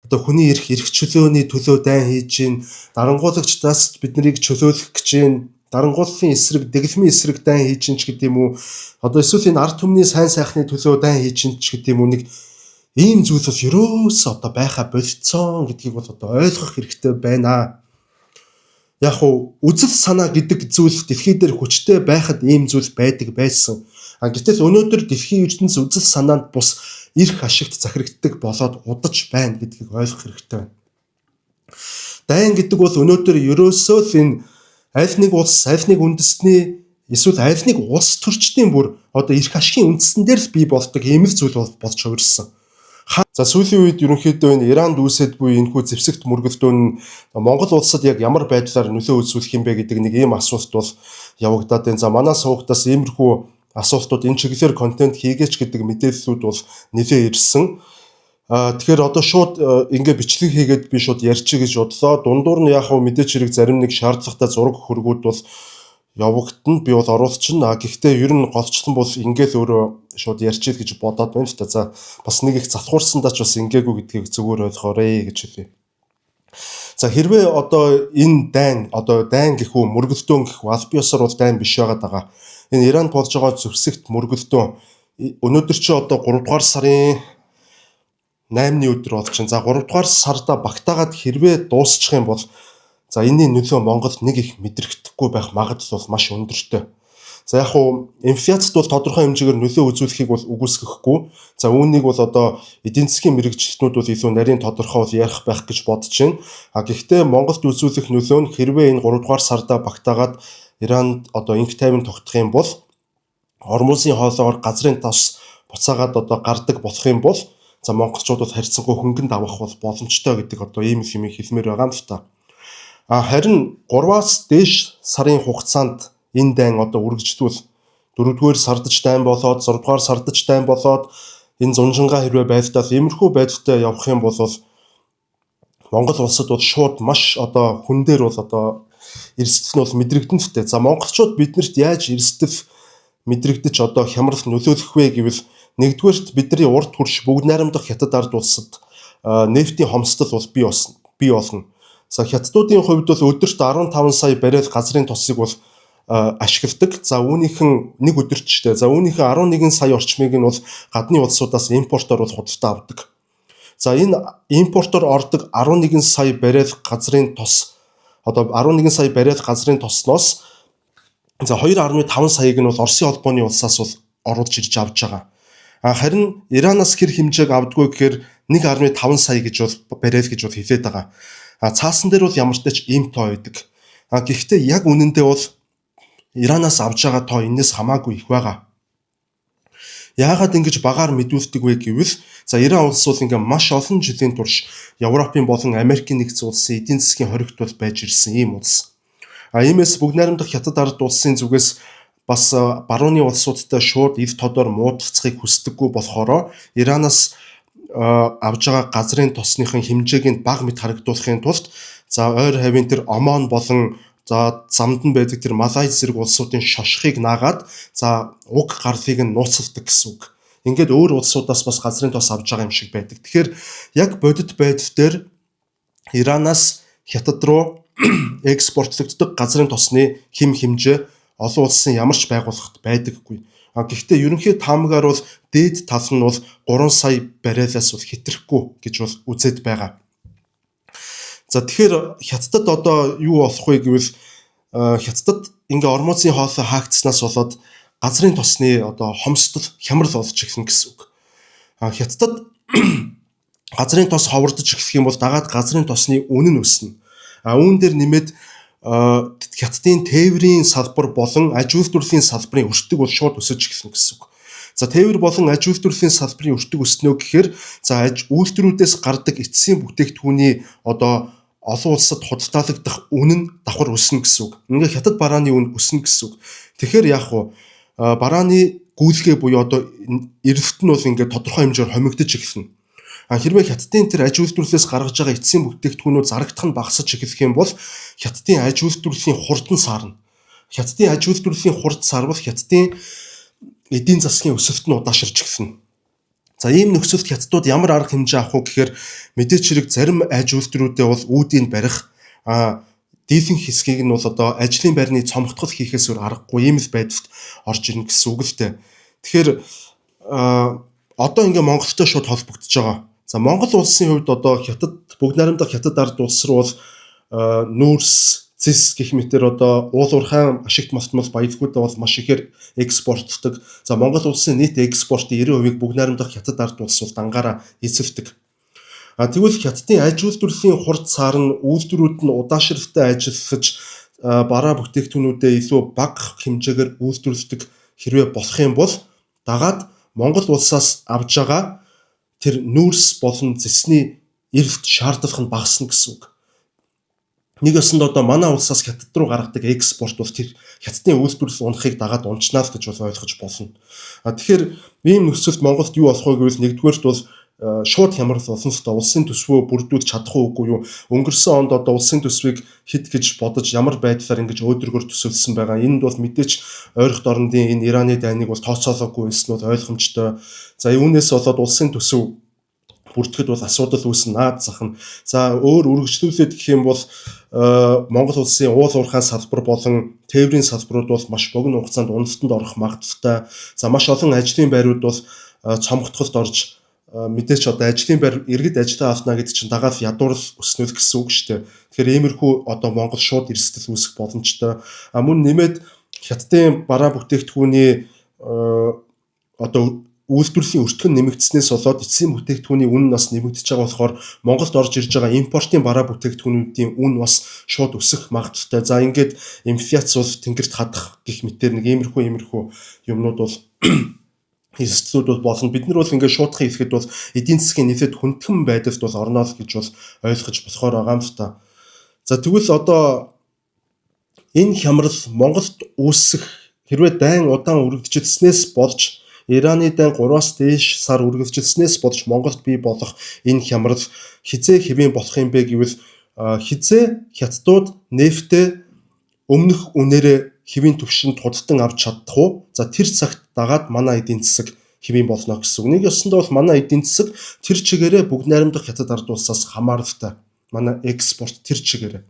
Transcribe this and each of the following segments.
одоо хүний эрх чөлөөний төлөө дайн хийж гин, дарангуулагчдаас биднийг чөлөөлөх гэж гин, дарангууллын эсрэг, дэглэмийн эсрэг дайн хийж гин ч гэдэг юм уу. Одоо эсвэл энэ ард түмний сайн сайхны төлөө дайн хийж гин ч гэдэг юм уу. Нэг ийм зүйл бол ерөөсөө одоо байха болцсон гэдгийг бол одоо ойлгох хэрэгтэй байна. Яг уу үзэл санаа гэдэг зүйл дэлхий дээр хүчтэй байхад ийм зүйл байдаг байсан. Гэтэл өнөөдөр дэлхийн ертөнц үзэл санаанд бус эрх ашигт захирагддаг болоод удаж байна гэдгийг ойлгох хэрэгтэй байна. Дайн гэдэг бол өнөөдөр ерөөсөө л энэ аль нэг улс, аль нэг үндэстний эсвэл аль нэг улс төрчдийн бүр одоо эрх ашигын үндсэн дээр л бий болдог ийм л зүйл болж хувирсан. За сүүлийн үед ерөнхийдөө энэ Иранд үүсэт буй энэхүү зэвсэгт мөргөлдөөн нь Монгол улсад яг ямар байдлаар нөлөө үзүүлэх юм бэ гэдэг нэг ийм асуулт бол явагдаад байна. За манай суугтаас иймэрхүү асуултууд энэ чиглэлээр контент хийгээч гэдэг мэдээллүүд бол нэлээд ирсэн. Тэгэхээр одоо шууд ингээ бичлэг хийгээд би шууд ярьчих гэж бодлоо. Дундуур нь яг хөө мэдээч хэрэг зарим нэг шаардлагатай зураг хөргүүд бол явагдана. Би бол оруулчихна. Гэхдээ ер нь голчлон бол ингээл өөрөө шууд ярьчих гэж бодоод байна л та. За бас нэг их залхуурсандаа ч бас ингээгүй гэдгийг зөвөр ойлгоорой гэж хэлье. За хэрвээ одоо энэ дайн гэх үү мөргөлдөөн гэх үү аль биесээр бол дайн биш байгаа. Энэ Иранд болж байгаа зэвсэгт мөргөлдөөн өнөөдөр чи одоо 3 дугаар сарын 8-ны өдөр болж чинь. За 3 дугаар сарда багтаагаад хэрвээ дуусчих юм бол за энэний нөлөө Монголд нэг их мэдрэхдэггүй байх магадлал бол маш өндөртэй. За яг хуу инфляцид бол тодорхой хэмжээгээр нөлөө үзүүлэхийг бол үгүйсгэхгүй. За үүнийг бол одоо эдийн засгийн мэрэгчлэтнүүд бол илүү нарийн тодорхой ярих байх гэж бодож байна. Гэхдээ Монголд үзүүлэх нөлөө нь хэрвээ энэ 3 дугаар сарда багтаагаад Иранд одоо инх тайван тогтох юм бол орон улсын хоолоогоор газрын тос буцаагаад одоо гардаг болох юм бол за монголчууд бол харьцангуй хөнгөнд авах бол боломжтой гэдэг одоо ийм юм хэлмээр байгаа юм л та. Харин 3-аас дээш сарын хугацаанд энэ дайн одоо үргэлжлүүл 4-р сардч дайн болоод 6-р сардч дайн болоод энэ зунжингаа хэрвээ байлдаад иймэрхүү байдалтай явах юм бол Монгол улсад бол шууд маш одоо хүн дээр бол одоо эрсдэл нь бол мэдрэгдэн фтэй. За монголчууд биднэрт яаж эрсдэл мэдрэгдэж одоо хямрал нөлөөлөх вэ гэвэл нэгдүгээрт бидний урд хурш бүгд найрамдах хятад ард улсад нефтийн хомсдол бол бий болно. За хятадуудын хувьд бол өдөрт 15 сая баррел газрын тосыг бол ашигладаг. За үүнийхэн нэг өдөртчтэй. За үүнийхэн 11 сая орчмыг нь бол гадны улсуудаас импортоор бол худалдаа авдаг. За энэ импортоор ордог 11 сая баррел газрын тос одоо 11 сая баррел газрын тосноос за 2.5 саяг нь бол Оросын холбооны улсаас бол оруулж ирж авч байгаа. Харин Иранаас хэр хэмжээг авдгүй гэхээр 1.5 сая гэж бол баррел гэж бол хэлээд байгаа. Цаасан дээр бол ямар ч тач ийм тоо байдаг. Гэхдээ яг үнэндээ бол Иранаас авж байгаа тоо энэс хамаагүй их байгаа. Яагаад ингэж багаар мэдүүлдэг вэ гэвэл за Иран улс бол ингээ маш олон жилийн турш Европын болон Америкийн нэгдсэн улсын эдийн засгийн хоригт бол байж ирсэн ийм улс. Иймээс бүгд найрамдах хятад ард улсын зүгээс бас барууны улсуудтай шууд эв тодор муудалцахыг хүсдэггүй болохоор Иранаас авж байгаа газрын тосныхын хэмжээг нь бага мэт харагдуулахын тулд за ойр хавийн тэр Омон болон за замд нь байдаг тэр Малай зэрэг улсуудын шошхыг наагаад за уг гарлыг нь нууцалдаг гэсэн үг. Ингээд өөр улсуудаас бас газрын тос авж байгаа юм шиг байдаг. Тэгэхээр яг бодит байдал дээр Иранаас хятад руу экспортлогддог газрын тосны хэм хэмжээ олон улсын ямар ч байгууллагт байдаггүй. Гэхдээ ерөнхий таамагаар бол дээд тал нь бол 3 сая баррелаас бол хэтрэхгүй гэж бол үзээд байгаа. За тэгэхээр хятадд одоо юу болох вэ гэвэл хятадд ингээ орон улсын хоолой хаагдснаас болоод газрын тосны одоо хомсдол хямрал болж ирсэн гэсэн үг. Хятадд газрын тос ховордож эхлэх юм бол дагаад газрын тосны үнэ нь өснө. Үүн дээр нэмээд хятадын тээврийн салбар болон аж үйлдвэрлэлийн салбарын өртөг бол шууд өсөж эхэлнэ гэсэн үг. За тээвэр болон аж үйлдвэрлэлийн салбарын өртөг өснөө гэхээр за аж үйлдвэрүүдээс гардаг эцсийн бүтээгдэхүүний одоо олон улсад худалдаалагдах үнэ нь давхар өснө гэсэн үг. Ингээ хятад барааны үнэ өснө гэсэн үг. Тэгэхээр яг уу барааны гүйлгээ буюу одоо эрэлт нь бол ингээ тодорхой хэмжээр хомигдож эхэлнэ. Хэрвээ хятадын тэр аж үйлдвэрлэлээс гаргаж байгаа эцсийн бүтээгдэхүүнүүд зарагдах нь багасж эхлэх юм бол хятадын аж үйлдвэрлэлийн хурд нь саарна. Хятадын аж үйлдвэрлэлийн хурд сарвал хятадын эдийн засгийн өсөлт нь удаашрж эхэлнэ. За ийм нөхцөлд хятадууд ямар арга хэмжээ авах вэ гэхээр мэдээч хэрэг зарим аж үйлдвэрүүдээ бол үүдийг барих дийлэнх хэсгийг нь бол одоо ажлын байрны цомгтгол хийхээс өөр аргагүй ийм л байдалд орж ирнэ гэсэн үг л дээ. Тэгэхээр одоо ингээ Монголтой шууд холбогдож байгаа. За Монгол улсын хувьд одоо хятад бүгд найрамдах хятад ард улс руу бол нүүрс, цэс гэх мэтэр одоо уул уурхай ашигт мостмол баялагуудаа бол маш ихээр экспорттдог. За Монгол улсын нийт экспортын 90% бүгд найрамдах хятад ард улс бол дангаараа эзэлдэг. Тэгвэл хятадын аж үйлдвэрлэлийн хурд цаар нь үйлдвэрүүд нь удаашралтай ажиллаж бараа бүтээгдэхүүнүүдээ илүү бага хэмжээгээр үйлдвэрлэдэг хэрвээ болох юм бол дагаад Монгол улсаас авж байгаа тэр нүүрс болон цэсний эрэлт шаардлага нь багасна гэсэн үг. Нэг ёсонд одоо манай улсаас хятад руу гаргадаг экспорт бол тэр хятадын үйлдвэрлэл унахыг дагаад унчнаа л гэж бол ойлгож болно. Тэгэхээр ийм нөхцөлд Монголд юу болох вэ гэвэл нэгдүгээрт бол шууд хямрал болно л да улсын төсвөө бүрдүүлж чадах уугүй юу өнгөрсөн онд одоо улсын төсвийг хэд гэж бодож ямар байдлаар ингэж өөдрөгөр төсөвлөсөн байгаа. Энд бол мэдээч ойрхот орондын энэ Ираны дайныг бол тооцоолоогүй байсан нь ойлгомжтой. За үүнээс болоод улсын төсөв бүртгэхэд бол асуудал үүснэ, наад захна. За өөр үргэлжлүүлээд гэх юм бол Монгол улсын уул уурхай салбар болон тээврийн салбарууд бол маш богино хугацаанд уналтанд орох магадлалтай. За маш олон ажлын байрууд бол цомгтголд орж мэдээч одоо ажлын байр иргэд ажиллаа авна гэдэг чинь дагаад ядуурл өснөл гэсэн үг шүү дээ. Тэгэхээр иймэрхүү одоо Монгол шууд эрсдэл үүсэх боломжтой. Мөн нэмээд хятадын бараа бүтээгдэхүүний одоо үйлдвэрлэлийн өртгөн нэмэгдснээс болоод эцсийн бүтээгдэхүүний үн бас нэмэгдэж байгаа болохоор Монголд орж ирж байгаа импортын бараа бүтээгдэхүүнүүдийн үн бас шууд өсөх магадлалтай. За ингээд инфляц бол тэнгэрт хадах гэх мэтээр нэг иймэрхүү юмнууд бол эрсдлүүд бол болно. Бид нар бол ингээд шуудхан хэлэхэд бол эдийн засгийн нэлээд хүндхэн байдалд бол орно л гэж бол ойлгож болохоор байгаа юм л та. За тэгвэл одоо энэ хямрал Монголд үүсэх хэрвээ дайн удаан үргэлжилснээс болж Ираны дайн 3-аас дээш сар үргэлжилснээс болж Монголд бий болох энэ хямрал хизээ хэвийн болох юм бэ гэвэл хизээ хятадууд нефтээ өмнөх үнээрээ хэвийн түвшинд худалдан авч чадах уу? За тэр цагт дагаад манай эдийн засаг хэвийн болно гэсэн үг. Нэг ёсондоо бол манай эдийн засаг тэр чигээрээ бүгд найрамдах хятад ард улсаас хамааралтай. Манай экспорт тэр чигээрээ.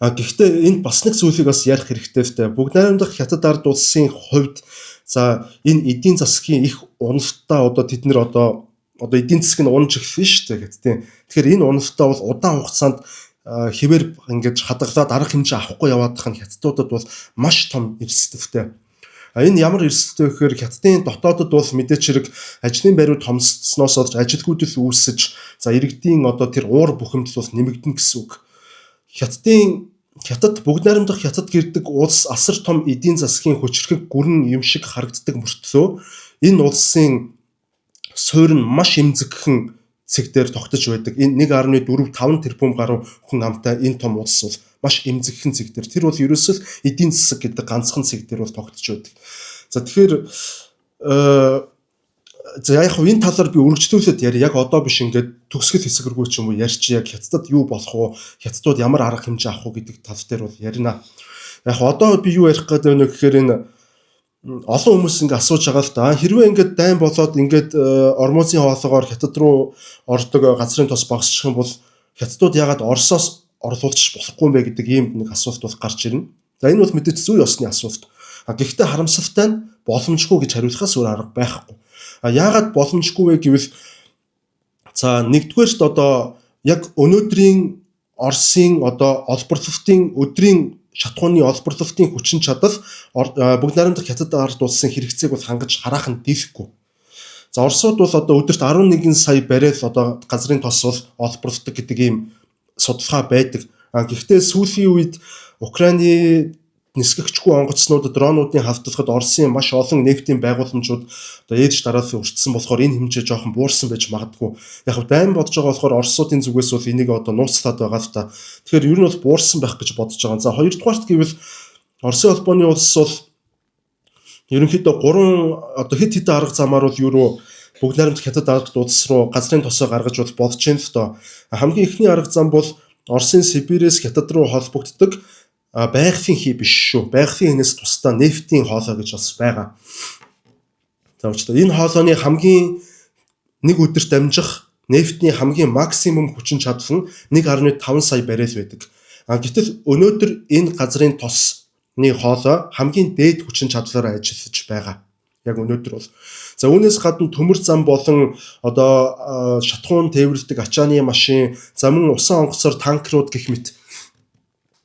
Гэхдээ энд бас нэг зүйлийг бас ярих хэрэгтэй л дээ. Бүгд найрамдах хятад ард улсын хувьд за энэ эдийн засгийн их уналтаа одоо тэд нэр одоо эдийн засаг нь унж эхэлсэн шүү дээ гэдэг. Тэгэхээр энэ уналтаа бол удаан хугацаанд хэвээр ингэж хадгалаад арга хэмжээ авахгүй яваадах нь хятадуудад бол маш том эрсдэлтэй. Энэ ямар эрсдэлтэй вэ гэхээр хятадын дотоодод бол мэдээч хэрэг ажлын байрууд томсцсноос болж ажилгүйдэл үүсэж за иргэдийн одоо тэр уур бухимдал бол нэмэгдэнэ гэсэн үг. Хятад бүгд найрамдах хятад гэрдэг улс асар том эдийн засгийн хүчрхэг гүрэн юм шиг харагддаг мөртлөө энэ улсын суурь нь маш эмзэгхэн цэг дээр тогтож байдаг. Энэ 1.4-5 тэрбум гаруй хүн амтай энэ том улс бол маш эмзэгхэн цэг дээр. Тэр бол ерөөсөө эдийн засаг гэдэг ганцхан цэг дээр бол тогтож байдаг. За тэгэхээр за яг энэ талаар би үргэлжлүүлээд яри яг одоо биш ингээд төгсгөл хэсэг рүү ч юм уу ярьч яг хятадд юу болох вэ? Хятадууд ямар арга хэмжээ авах вэ гэдэг тал дээр бол ярина. Яг одоо би юу ярих гэдэг вэ гэхээр энэ олон хүмүүс ингэ асууж байгаа л да. Хэрвээ ингээд дайн болоод ингээд Ормозын хоолоогоор хятад руу ордог газрын тос багасчих юм бол хятадууд ягаад Оросоос орлуулчих болохгүй юм бэ гэдэг ийм нэг асуулт бол гарч ирнэ. За энэ бол мэдээж зүй ёсны асуулт. Гэхдээ харамсалтай нь боломжгүй гэж хариулахаас өөр арга байхгүй. Яагаад боломжгүй вэ гэвэл за нэгдүгээрт одоо яг өнөөдрийн Оросын одоо олборлолтын өдрийн шатхууны олборлолтын хүчин чадал бүгд найрамдах хятад ард улсын хэрэгцээг бол хангаж харах нь дийлэхгүй. За Оросууд бол одоо өдөрт 11 сая баррел одоо газрын тос бол олборлдог гэдэг ийм судалгаа байдаг. Гэхдээ сүүлийн үед Украины нисгэгчгүй онгоцнууд дронуудын халдлагад Оросын маш олон нефтийн байгууламжууд одоо ээж дараалал өртсөн болохоор энэ хэмжээ жоохон буурсан байж магадгүй. Яг нь дайн бодож байгаа болохоор Оросуудын зүгээс бол энийг одоо нууцлаад байгаа л та. Тэгэхээр ер нь бол буурсан байх гэж бодож байгаа. За хоёрдугаарт гэвэл Оросын холбооны улс бол ерөнхийдөө 3 одоо хэд хэдэн арга замаар бол юу бүгд найрамдах хятад ард улс руу газрын тосоо гаргаж бол болж байна л доо. Хамгийн эхний арга зам бол Оросын Сибирээс хятад руу холбогддог байгалийн хий биш шүү. Байгалийн хийнээс тусдаа нефтийн хоолой гэж бас байгаа. За учраас энэ хоолойны хамгийн нэг өдөрт дамжих нефтний хамгийн максимум хүчин чадал нь 1.5 сая баррел байдаг. Гэтэл өнөөдөр энэ газрын тосны хоолой хамгийн дээд хүчин чадлаараа ажиллаж байгаа. Яг өнөөдөр бол. За үүнээс гадна төмөр зам болон одоо шатхуун тээвэрлэдэг ачааны машин, за мөн усан онгоцоор танкерууд гэх мэт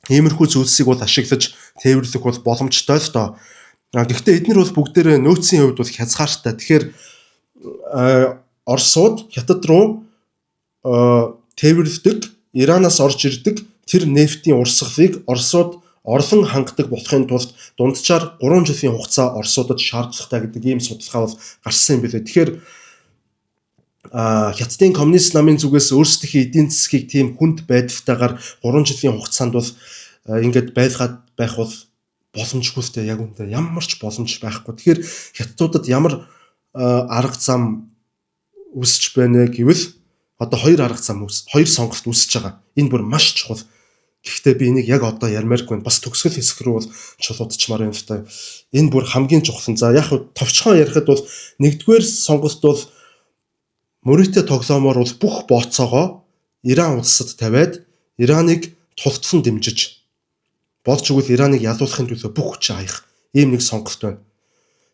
иймэрхүү зүйлсийг бол ашиглаж тээвэрлэх бол боломжтой л доо. Гэхдээ эдгээр бол бүгдээрээ нөөцийн хувьд бол хязгаартай. Тэгэхээр Оросууд Хятад руу тээвэрлэдэг, Иранаас орж ирдэг тэр нефтийн урсгалыг Оросууд орлон хангадаг болохын тулд дунджаар 3 жилийн хугацаа Оросуудад шаардлагатай гэдэг ийм судалгаа бол гарсан юм билээ. Тэгэхээр Хятадын коммунист намын зүгээс өөрсдийнхээ эдийн засгийг тийм хүнд байдалтайгаар 3 жилийн хугацаанд бол ингээд байлгаад байх бол боломжгүй л дээ. Яг үүндээ ямар ч боломж байхгүй. Тэгэхээр Хятадуудад ямар арга зам үүсэж байна гэвэл одоо хоёр арга зам хоёр сонголт үүсэж байгаа. Энэ бүр маш чухал. Гэхдээ би энийг яг одоо ярмааргүй. Бас төгсгөл хэсэг рүү бол чулуудчмаар юм л та. Энэ бүр хамгийн чухал. За яг товчхон ярихад бол нэгдүгээр сонголт бол Мөрөтө тоглоомоор бол бүх бооцоогоо Иран улсад тавиад Ираныг тултлан дэмжиж болж өгвөл Ираныг ялуулахын төлөө бүх хүчээ хаях. Ийм нэг сонголт байна.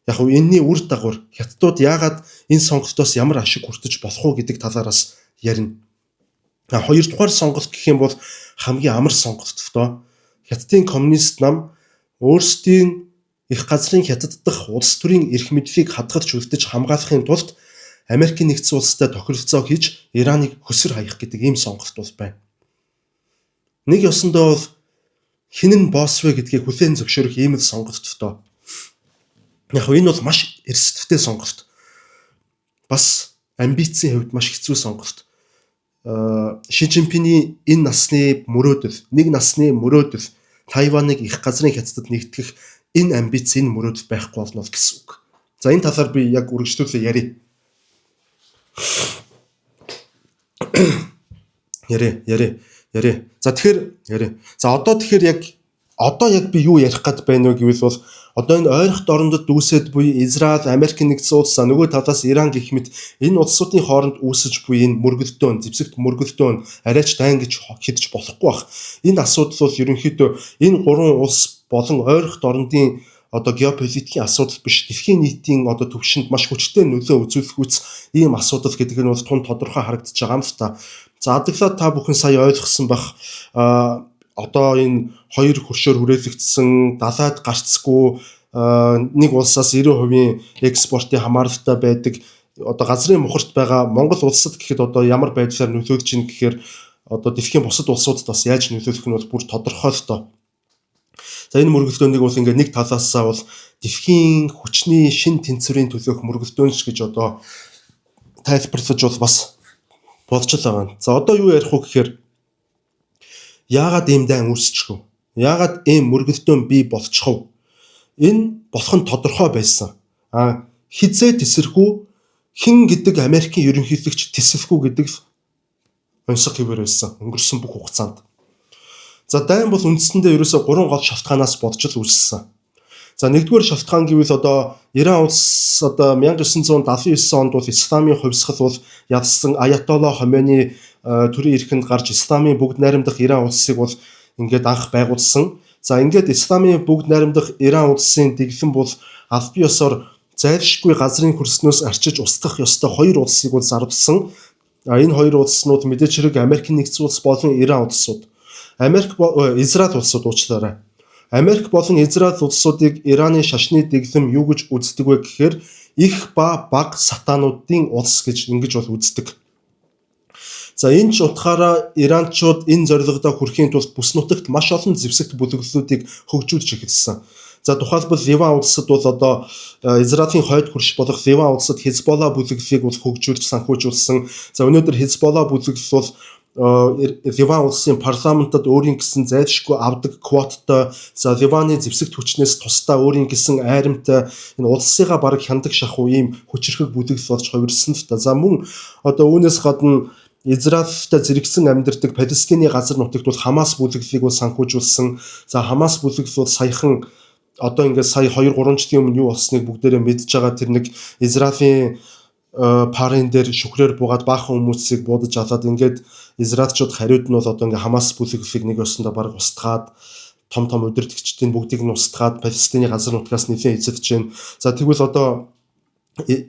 Яг нь энэний үр дагавар Хятадууд яагаад энэ сонголтоос ямар ашиг хүртэж болох уу гэдэг талаараас ярина. Хоёрдугаар сонголт гэх юм бол хамгийн амар сонголт тоо. Хятадын коммунист нам өөрсдийн их газрын Хятад дахь улс төрийн эрх мэдлийг хадгалж үлдэж хамгаалахын тулд Америкийн нэгдсэн улстай тохиролцоо хийж Ираныг хөсөр хаях гэдэг ийм сонголт бол байна. Нэг ёсондоо бол хинэн босс вэ гэдгийг хүлээн зөвшөөрөх ийм л сонголт тоо. Яг энэ бол маш эрсдэлтэй сонголт. Бас амбицийн хувьд маш хэцүү сонголт. Ши Жинпиний энэ насны мөрөөдөл, нэг насны мөрөөдөл Тайваныг их газрын Хятадд нэгтгэх энэ амбиц, энэ мөрөөдөл байхгүй болно гэсэн үг. За энэ талаар би яг үргэлжлүүлээ ярив. За тэгэхээр ярив. За одоо яг би юу ярих гээд байна вэ гэвэл бол одоо энэ ойрхон орондод үүсээд буй Израиль, Америкийн нэгдсэн улс, нөгөө талаас Иран гэх мэт энэ улсуудын хооронд үүсэж буй энэ мөргөлдөөн, зэвсэгт мөргөлдөөн арайч дайн гэж хэдэж болохгүй бах. Энэ асуудал бол ерөнхийдөө энэ гурван улс болон ойрхон орондын одоо геополитикийн асуудал биш, дэлхийн нийтийн одоо төвшөнд маш хүчтэй нөлөө үзүүлэх ийм асуудал гэдэг нь бол тун тодорхой харагдаж байгаа юм л та. За адаглаа та бүхэн сая ойлгосон бах одоо энэ хоёр хөршөөр хүрээлэгдсэн далайд гарцгүй нэг улсаас 90% экспортын хамааралтай байдаг одоо газрын мухарт байгаа Монгол улсад гэхэд одоо ямар байдлаар нөлөөлж ийн гэхээр одоо дэлхийн бусад улсуудад бас яаж нөлөөлөх нь бол бүр тодорхой л доо. За энэ мөргөлдөөнийг бол ингээд нэг талаасаа бол дэлхийн хүчний шин тэнцвэрийн төлөөх мөргөлдөөнч гэж одоо тайлбарлаж бол бас болж л байгаа. За одоо юу ярих вэ гэхээр яагаад ийм дайн үүсчихв? Яагаад ийм мөргөлдөөн бий болчихов? Энэ болох нь тодорхой байсан. Хизээ тесэрхүү хин гэдэг Америкийн ерөнхийлөгч тесэлгүй гэдэг онцлог хэвээр байсан. Өнгөрсөн бүх хугацаанд. За дайн бол үндсэндээ ерөөсө 3 гол шалтгаанаас бодж л үүссэн. За нэгдүгээр шалтгаан гэвэл одоо Иран улс одоо 1979 онд бол исламын хувьсгал бол ялсан Аятолла Хомений төрийн эрхэнд гарч исламын бүгд найрамдах Иран улсыг бол ингээд анх байгуулсан. За ингээд исламын бүгд найрамдах Иран улсын дэглэм бол аль бие ёсоор зайлшгүй газрын хөрснөөс арчиж устгах ёстой хоёр улсыг бол зарласан. Энэ хоёр улснууд мэдээж хэрэг Америкийн нэгдсэн улс болон Иран улсууд. Израиль улсууд уучлаарай. Америк болон Израиль улсуудыг Ираны шашны дэглэм юу гэж үздэг вэ гэхээр их ба баг сатануудын улс гэж ингэж бол үздэг. За энэ ч утгаараа Иранчууд энэ зорилгодоо хүрэхийн тулд бүс нутагт маш олон зэвсэгт бүлэглэлүүдийг хөгжүүлж эхэлсэн. За тухайлбал Ливан улсад бол одоо Израилийн хойд хөрш болох Ливан улсад Хизболла бүлэглэлийг бол хөгжүүлж санхүүжүүлсэн. За өнөөдөр Хизболла бүлэглэл бол Ливан улсын парламентод өөрийн гэсэн зайлшгүй авдаг квоттой, за Ливаны зэвсэгт хүчнээс тусдаа өөрийн гэсэн айрамтай энэ улсыгаа бараг хяндаг шахуу ийм хүчрхэг бүлэглэл болж хувирсан л та. За мөн одоо үүнээс гадна Израильтай зэрэгсэн амьдардаг Палестины газар нутагт бол Хамас бүлэглэлийг бол санхүүжүүлсэн. За Хамас бүлэглэл бол саяхан одоо ингээд сая 2 3 жилийн өмнө юу болсныг бүгдээрээ мэдж байгаа. Тэр нэг Израилийн парын дээр шүхрээр буугаад баахан хүмүүсийг буудаж аваад ингээд израильчууд хариуд нь бол одоо ингээд Хамас бүлэглэлийг нэг өсөндө баг устгаад том удирдгчдийн бүгдийг нь устгаад Палестины газар нутгаас нэлээд эзэдэж байна. За тэгвэл одоо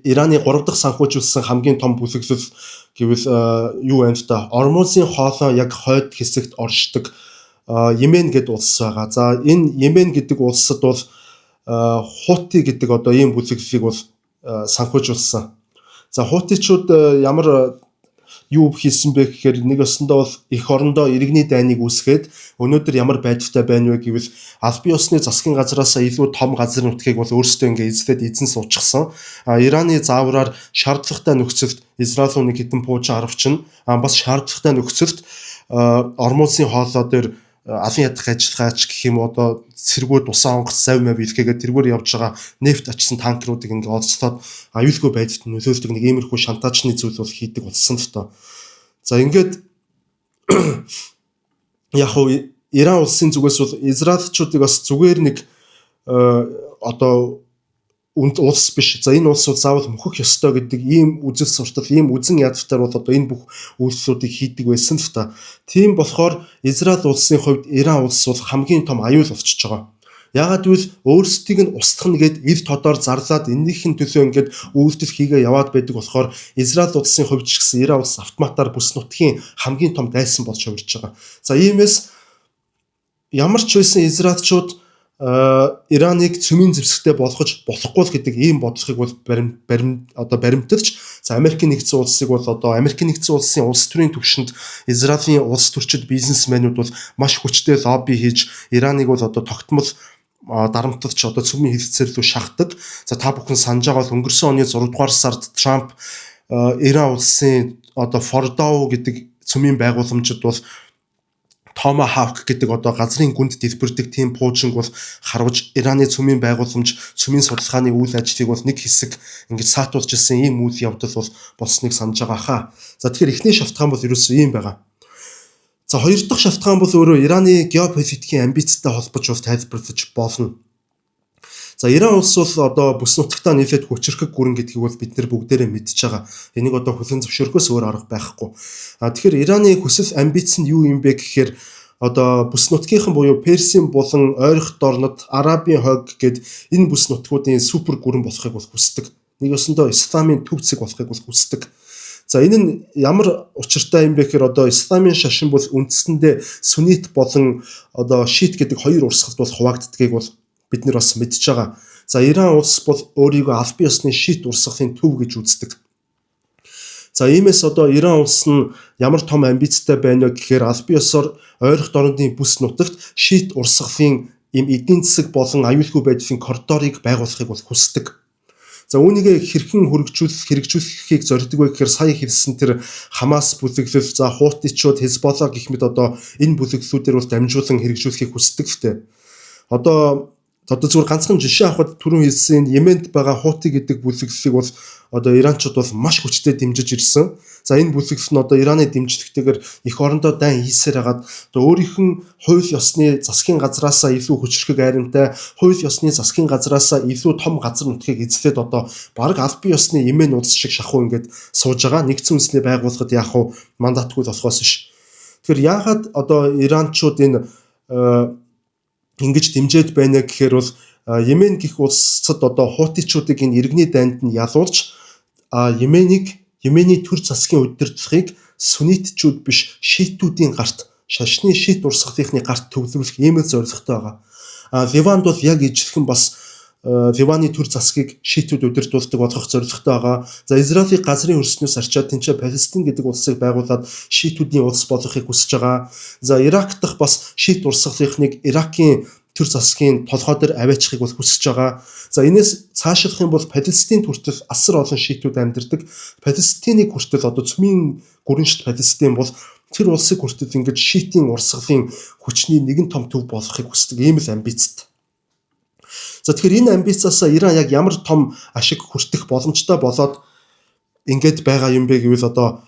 Ираны 3 дахь санхүүжүүлсэн хамгийн том бүлэглэл гэвэл юу вэ та? Ормузын хоолоо яг хойд хэсэгт оршдог Йемен гэдэг улс байгаа. За энэ Йемен гэдэг улсад бол Хути гэдэг одоо ийм бүлэглэлийг бол санхүүжүүлсэн. За Хутичууд ямар юу хийсэн бэ гэхээр нэг өсөндөө бол эх орондоо иргэний дайныг үүсгээд өнөөдөр ямар байдалтай байна вэ гэвэл аль бие усны засгийн газраас илүү том газар нутгийг бол өөрсдөө ингээ эзлээд эзэн суучихсан. Ираны заавраар шаардлагатай нөхцөлд Израиль нэг хэдэн пуужин арвчин бас шаардлагатай нөхцөлд Ормузын хоолоо дээр алан ядах ажиллагаач гэх юм одоо цэргүүд усаа онгоц зав мав илгээгээд тэргээр явж байгаа нефт очсон танкеруудыг ингээ олцоод аюулгүй байдалд нөлөөлдөг нэг иймэрхүү шантаажны зүйл бол хийдэг болсон л тоо. За ингээд яг хөө Иран улсын зүгээс бол израильчуудыг бас зүгээр нэг одоо улс биш. За энэ улс бол заавал мөхөх ёстой гэдэг ийм үзэл суртал, ийм үзэн ядалтаар бол одоо энэ бүх үйлслүүдийг хийдэг байсан л та. Тийм болохоор Израиль улсын хувьд Иран улс бол хамгийн том аюул болчихж байгаа. Яагаад гэвэл өөрсдийг нь устгах нэгэд ив тодоор зарлаад энэнийхэн төлөө ингээд үйлдэл хийгээ яваад байдаг болохоор Израиль улсын хувьд ч гэсэн Иран улс автоматар бүс нутгийн хамгийн том дайсан болж хувирж байгаа. За иймээс ямар ч байсан израильчууд Ираныг цөмийн зэвсэгтэй болгож болохгүй л гэдэг ийм бодлогыг бол баримталж за Америкийн нэгдсэн улсыг бол одоо Америкийн нэгдсэн улсын улс төрийн түвшинд Израилийн улс төрчид бизнесмэнүүд бол маш хүчтэй лобби хийж Ираныг бол одоо тогтмол дарамтлж одоо цөмийн хэлцээр рүү шахдаг. За та бүхэн санаж байгаа бол өнгөрсөн оны 6 дугаар сард Трамп Иран улсын одоо Фордоу гэдэг цөмийн байгууламжид бол Tomahawk гэдэг одоо газрын гүнд дэлбэрдэг тийм пуужинг бол харваж Ираны цөмийн байгууламж, цөмийн судалгааны үйл ажлыг бол нэг хэсэг ингэж саатуулж ирсэн ийм үйл явдал бол болсныг санаж байгаа хаа. За тэгэхээр эхний шалтгаан бол ерөөсөө ийм байгаа. За хоёр дахь шалтгаан бол өөрөө Ираны геополитикийн амбицтай холбож бол тайлбарлаж болно. За Иран улс бол одоо бүс нутагтаа нийлээд хүчрхэг гүрэн гэдгийг бол бид нэр бүгдээрээ мэдж байгаа. Энийг одоо хүлэн зөвшөөрөхөөс өөр арга байхгүй. Тэгэхээр Ираны хүсэл амбиц нь юу юм бэ гэхээр одоо бүс нутгийнхан буюу Персийн болон ойрох дорнод Арабын хойг гэд энэ бүс нутгуудын супер гүрэн болохыг бол хүсдэг. Нэг өсөндөө исламын төв зэг болохыг бол хүсдэг. За энэ нь ямар учиртай юм бэ гэхээр одоо исламын шашин бол үндсэндээ сүннит болон одоо шиит гэдэг хоёр урсгалд бол хуваагддгийг бол бид нар бас мэдж байгаа. За Иран улс бол өөрийгөө аль бие усны шиит урсгалын төв гэж үздэг. За иймээс одоо Иран улс нь ямар том амбицтай байна вэ гэхээр аль бие усоор ойрох дорнодын бүс нутагт шиит урсгалын им эдийн засаг болон аюулгүй байдлын коридорыг байгуулахыг бол хүсдэг. За үүнийг хэрхэн хэрэгжүүлэхийг зорддог вэ гэхээр сая хэлсэн тэр Хамас бүлэглэл, за Хутичууд, Хизболла гэх мэт одоо энэ бүлэглэлүүдээр бол дамжуулан хэрэгжүүлэхийг хүсдэг фтэ. Одоо зүгээр ганцхан жишээ авахад түрүүн хэлсэн Йемент байгаа Хути гэдэг бүлэглэлийг бол одоо иранчууд бол маш хүчтэй дэмжиж ирсэн. За энэ бүлэглэл нь одоо Ираны дэмжлэгтэйгээр эх орондоо дайн хийсээр хагаад одоо өөрийнх нь хууль ёсны засгийн газраасаа илүү хүчрхэг айрамтай, хууль ёсны засгийн газраасаа илүү том газар нутгийг эзлээд одоо бараг аль бие ёсны Йемен улс шиг шахуу ингээд сууж байгаа. Нэгдсэн үндэсний байгууллагад яах вэ мандатгүй болохоос биш. Тэгэхээр яагаад одоо иранчууд энэ ингэж дэмжиж байна гэхээр бол Йемен гих улсад одоо Хутичуудыг энэ иргэний дайнд нь ялуулж Йемений төр засгийн удирдлагыг сүннитчүүд биш шиитүүдийн гарт шашны шиит урсгалынхны гарт төвлөрүүлэх ийм л зорилготой байгаа. Ливанд бол яг ижилхэн бас Ливаны төр засгийг шиитүүд удирдуулдаг болгох зорилготой байгаа. За Израилийн газрын өрснөөс арчаад тэнцээ Палестин гэдэг улсыг байгуулад шиитүүдийн улс болгохыг хүсэж байгаа. За Ирак дахь бас шиит урсгалынхныг Иракийн төр засгийн толгой дээр аваачихыг бол хүсэж байгаа. За энэс цаашлах юм бол Палестинд хүртэл асар олон шиитүүд амьдардаг. Палестиныг хүртэл одоо цөмийн гүрэншт Палестин бол тэр улсыг хүртэл ингэж шиитийн урсгалын хүчний нэгэн том төв болгохыг хүсдэг ийм л амбицтай. За тэгэхээр энэ амбицаасаа Иран яг ямар том ашиг хүртэх боломжтой болоод ингэж байгаа юм бэ гэвэл одоо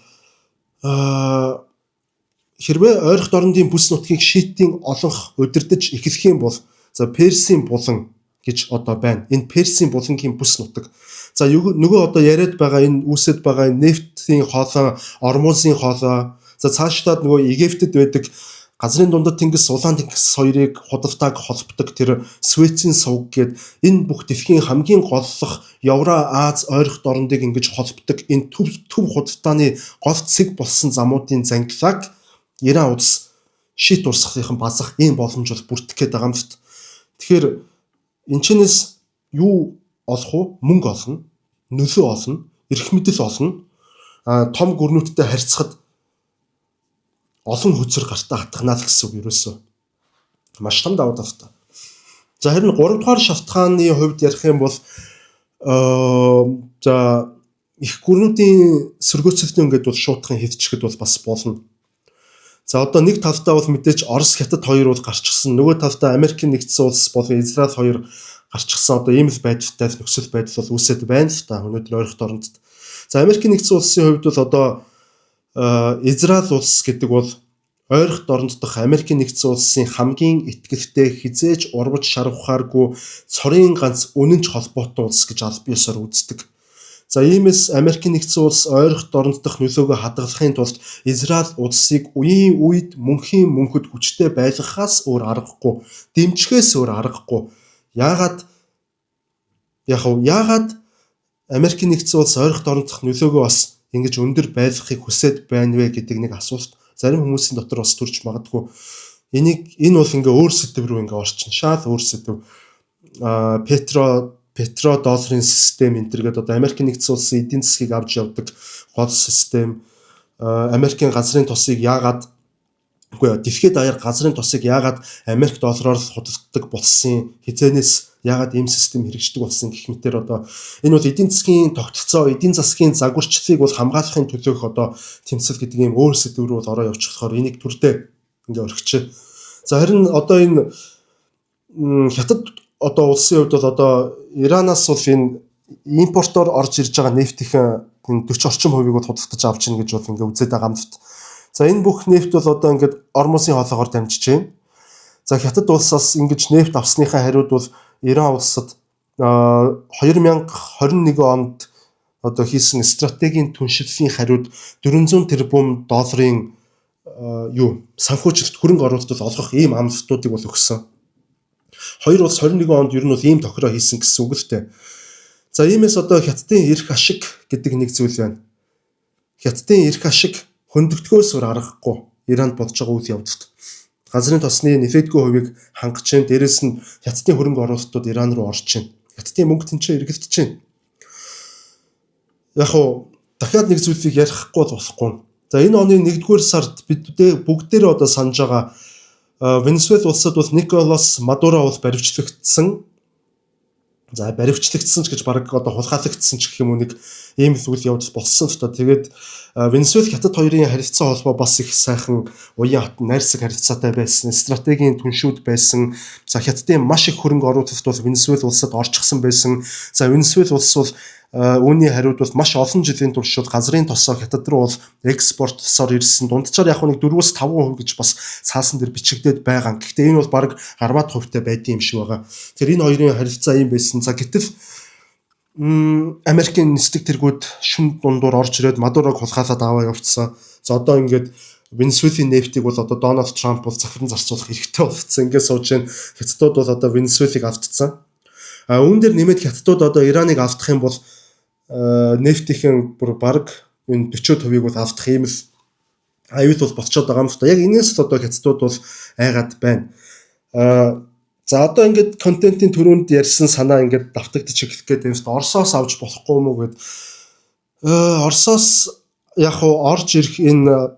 хэрвээ ойрох дорнодын бүс нутгийг шиитийн олонх удирдах эхлэх юм бол за Персийн болон гэж одоо байна. Энэ Персийн булангийн бүс нутаг. За нөгөө одоо яриад байгаа энэ үүсэт байгаа энэ нефтийн хоолой, Ормузын хоолой, за цаашлаад нөгөө Египтэд байдаг газрын дундад тэнгис, улаан тэнгис хоёрыг худалдааг холбодог тэр Суэцийн сувг гээд энэ бүх дэлхийн хамгийн голлох Евра Аз ойролт орныг ингэж холбодог энэ төв худалдааны гол цэг болсон замуудын зангилааг Иран улс шийт урсгалынхан базах ийм боломж бол бүртгэх гээд байгаа юм шүү дээ. Тэгэхээр энэ чинээс юу олох вэ? Мөнгө олно, нөлөө олно, эрх мэдэл олно. Том гүрнүүдтэй харьцахад олон хөзөр гартаа хатгнаа л гэсэн үг ерөөсөө. Маш том давуу талтай. За харин 3 дугаар шалтгааны хувьд ярих юм бол за их гүрнүүдийн сөргөөцөлтөө ингээд бол шуутхан хэвчихэд бол бас болно. За одоо нэг талдаа бол мэдээж Орос, Хятад хоёр бол гарчихсан. Нөгөө талдаа Америкийн нэгдсэн улс болон Израиль хоёр гарчихсан. Одоо ийм л байдалтай нөхцөл байдал бол үүсэт байна л та өнөөдөр ойролт оронд. За Америкийн нэгдсэн улсын хувьд бол одоо Израиль улс гэдэг бол ойролт оронд дахь Америкийн нэгдсэн улсын хамгийн итгэлтэй хизээж урвж шарвахааргүй цорын ганц үнэнч холбоотой улс гэж аль биесээр үздэг. За иймээс Америкийн нэгдсэн улс ойролт оронд дахь нөлөөгөө хадгалахын тулд Израиль улсыг үеийн үед мөнхийн мөнхөд хүчтэй байлгахаас өөр аргагүй, дэмжихээс өөр аргагүй. Яагаад Америкийн нэгдсэн улс ойролт оронд дахь нөлөөгөө бас ингэж өндөр байлгахыг хүсэж байна вэ гэдэг нэг асуулт зарим хүмүүсийн дотор бас төрж магадгүй. Энэ бол ингээ өөр сэдв рүү ингээ орчин. Шал өөр сэдв. Петро долларын систем энтергээд одоо Америкийн нэгдсэн улсын эдийн засгийг авч явдаг гол систем. Америкийн газрын тосыг дэлхийд даяар газрын тосыг яагаад Америк доллараар худалдадаг болсон, хизээнээс яагаад ийм систем хэрэгждэг болсон гэх мэтээр одоо энэ бол эдийн засгийн тогтолцоо, эдийн засгийн загварчлалыг бол хамгаалахын төлөөх одоо тэмцэл гэдэг ийм өөр сэдв рүү бол ороо явчихлахоор энийг төрдөө ингээ орхичээ. За харин одоо энэ Хятад одоо улсын хувьд бол одоо Иранаас бол энэ импортоор орж ирж байгаа нефтийн 40 орчим хувийг бол худалдаж авч ийн гэж бол ингээ үзээд байгаа юм шүү дээ. За энэ бүх нефт бол одоо ингээд Ормузын хоолойгоор дамжиж байна. За Хятад улсаас ингэж нефт авсныхаа хариуд бол Иран улсад 2021 онд одоо хийсэн стратегийн түншлэлийн хариуд 400 тэрбум долларын санхүүжилт хөрөнгө оруулалт олгох ийм амлалтуудыг бол өгсөн. Хоёр улс 21 онд ер нь бол ийм тохироо хийсэн гэсэн үг л дээ. За иймээс одоо Хятадын эрх ашиг гэдэг нэг зүйл байна. Хятадын эрх ашиг хөндөгдгөөс өөр аргагүй Иранд болж байгаа үйл явдалд газрын тосны нефтгүй хувийг хангаж чинь, дээрэс нь Хятадын хөрөнгө оруулалтууд Иран руу орж чинь. Хятадын мөнгө тэнцээ эргэлдэж чинь. Дахиад нэг зүйлийг ярихгүй болохгүй. За энэ оны 1-р сард бид бүгдээрээ одоо санаж байгаа Венесуэл улсад бол Николас Мадуро бол баривчлагдсан. За баривчлагдсан ч гэж баг одоо хулгайлагдсан ч гэх юм уу нэг ийм л үйл явдал болсон л та. Тэгээд Венесуэл Хятад хоёрын харилцаа холбоо бас их сайхан уян хатан найрсаг харилцаатай байсан, стратегийн түншүүд байсан. За Хятадын маш их хөрөнгө оруулалт бол Венесуэл улсад орчихсон байсан. За Венесуэл улс бол үүний хариуд бол маш олон жилийн туршид газрын тосоо Хятад руу бол экспортсоор ирсэн. Дунджаар яг нэг 4-5% гэж бас цаасан дээр бичигдээд байгаа. Гэхдээ энэ бол баг гармаад хувьтай байдсан юм шиг байгаа. Тэр энэ хоёрын харилцаа юм байсан. За гэтэл Америкийн нислэг тэргүүд шүн дундуур орж ирээд Мадурог хулгайлаад аваа явцсан. За одоо ингээд Венесуэлийн нефтийг бол одоо Дональд Трамп бол захиран зарцуулах хэрэгтэй болсон. Ингээд сууж जैन Хятадууд бол одоо Венесуэлийг автцсан. Үүн дээр нэмээд Хятадууд одоо Ираныг автах юм бол нефтийн бүр баг энэ 40%-ийг бол автах юм л аюул бол болцоод байгаа юм л та. Яг энэс л одоо Хятадууд бол айгаад байна. За одоо ингээд контентын төрөнд ярьсан санаа ингээд давтагдчих эхлэх гээд юм шүү дээ. Оросоос авч болохгүй юм уу гэд. Оросоос орж ирэх энэ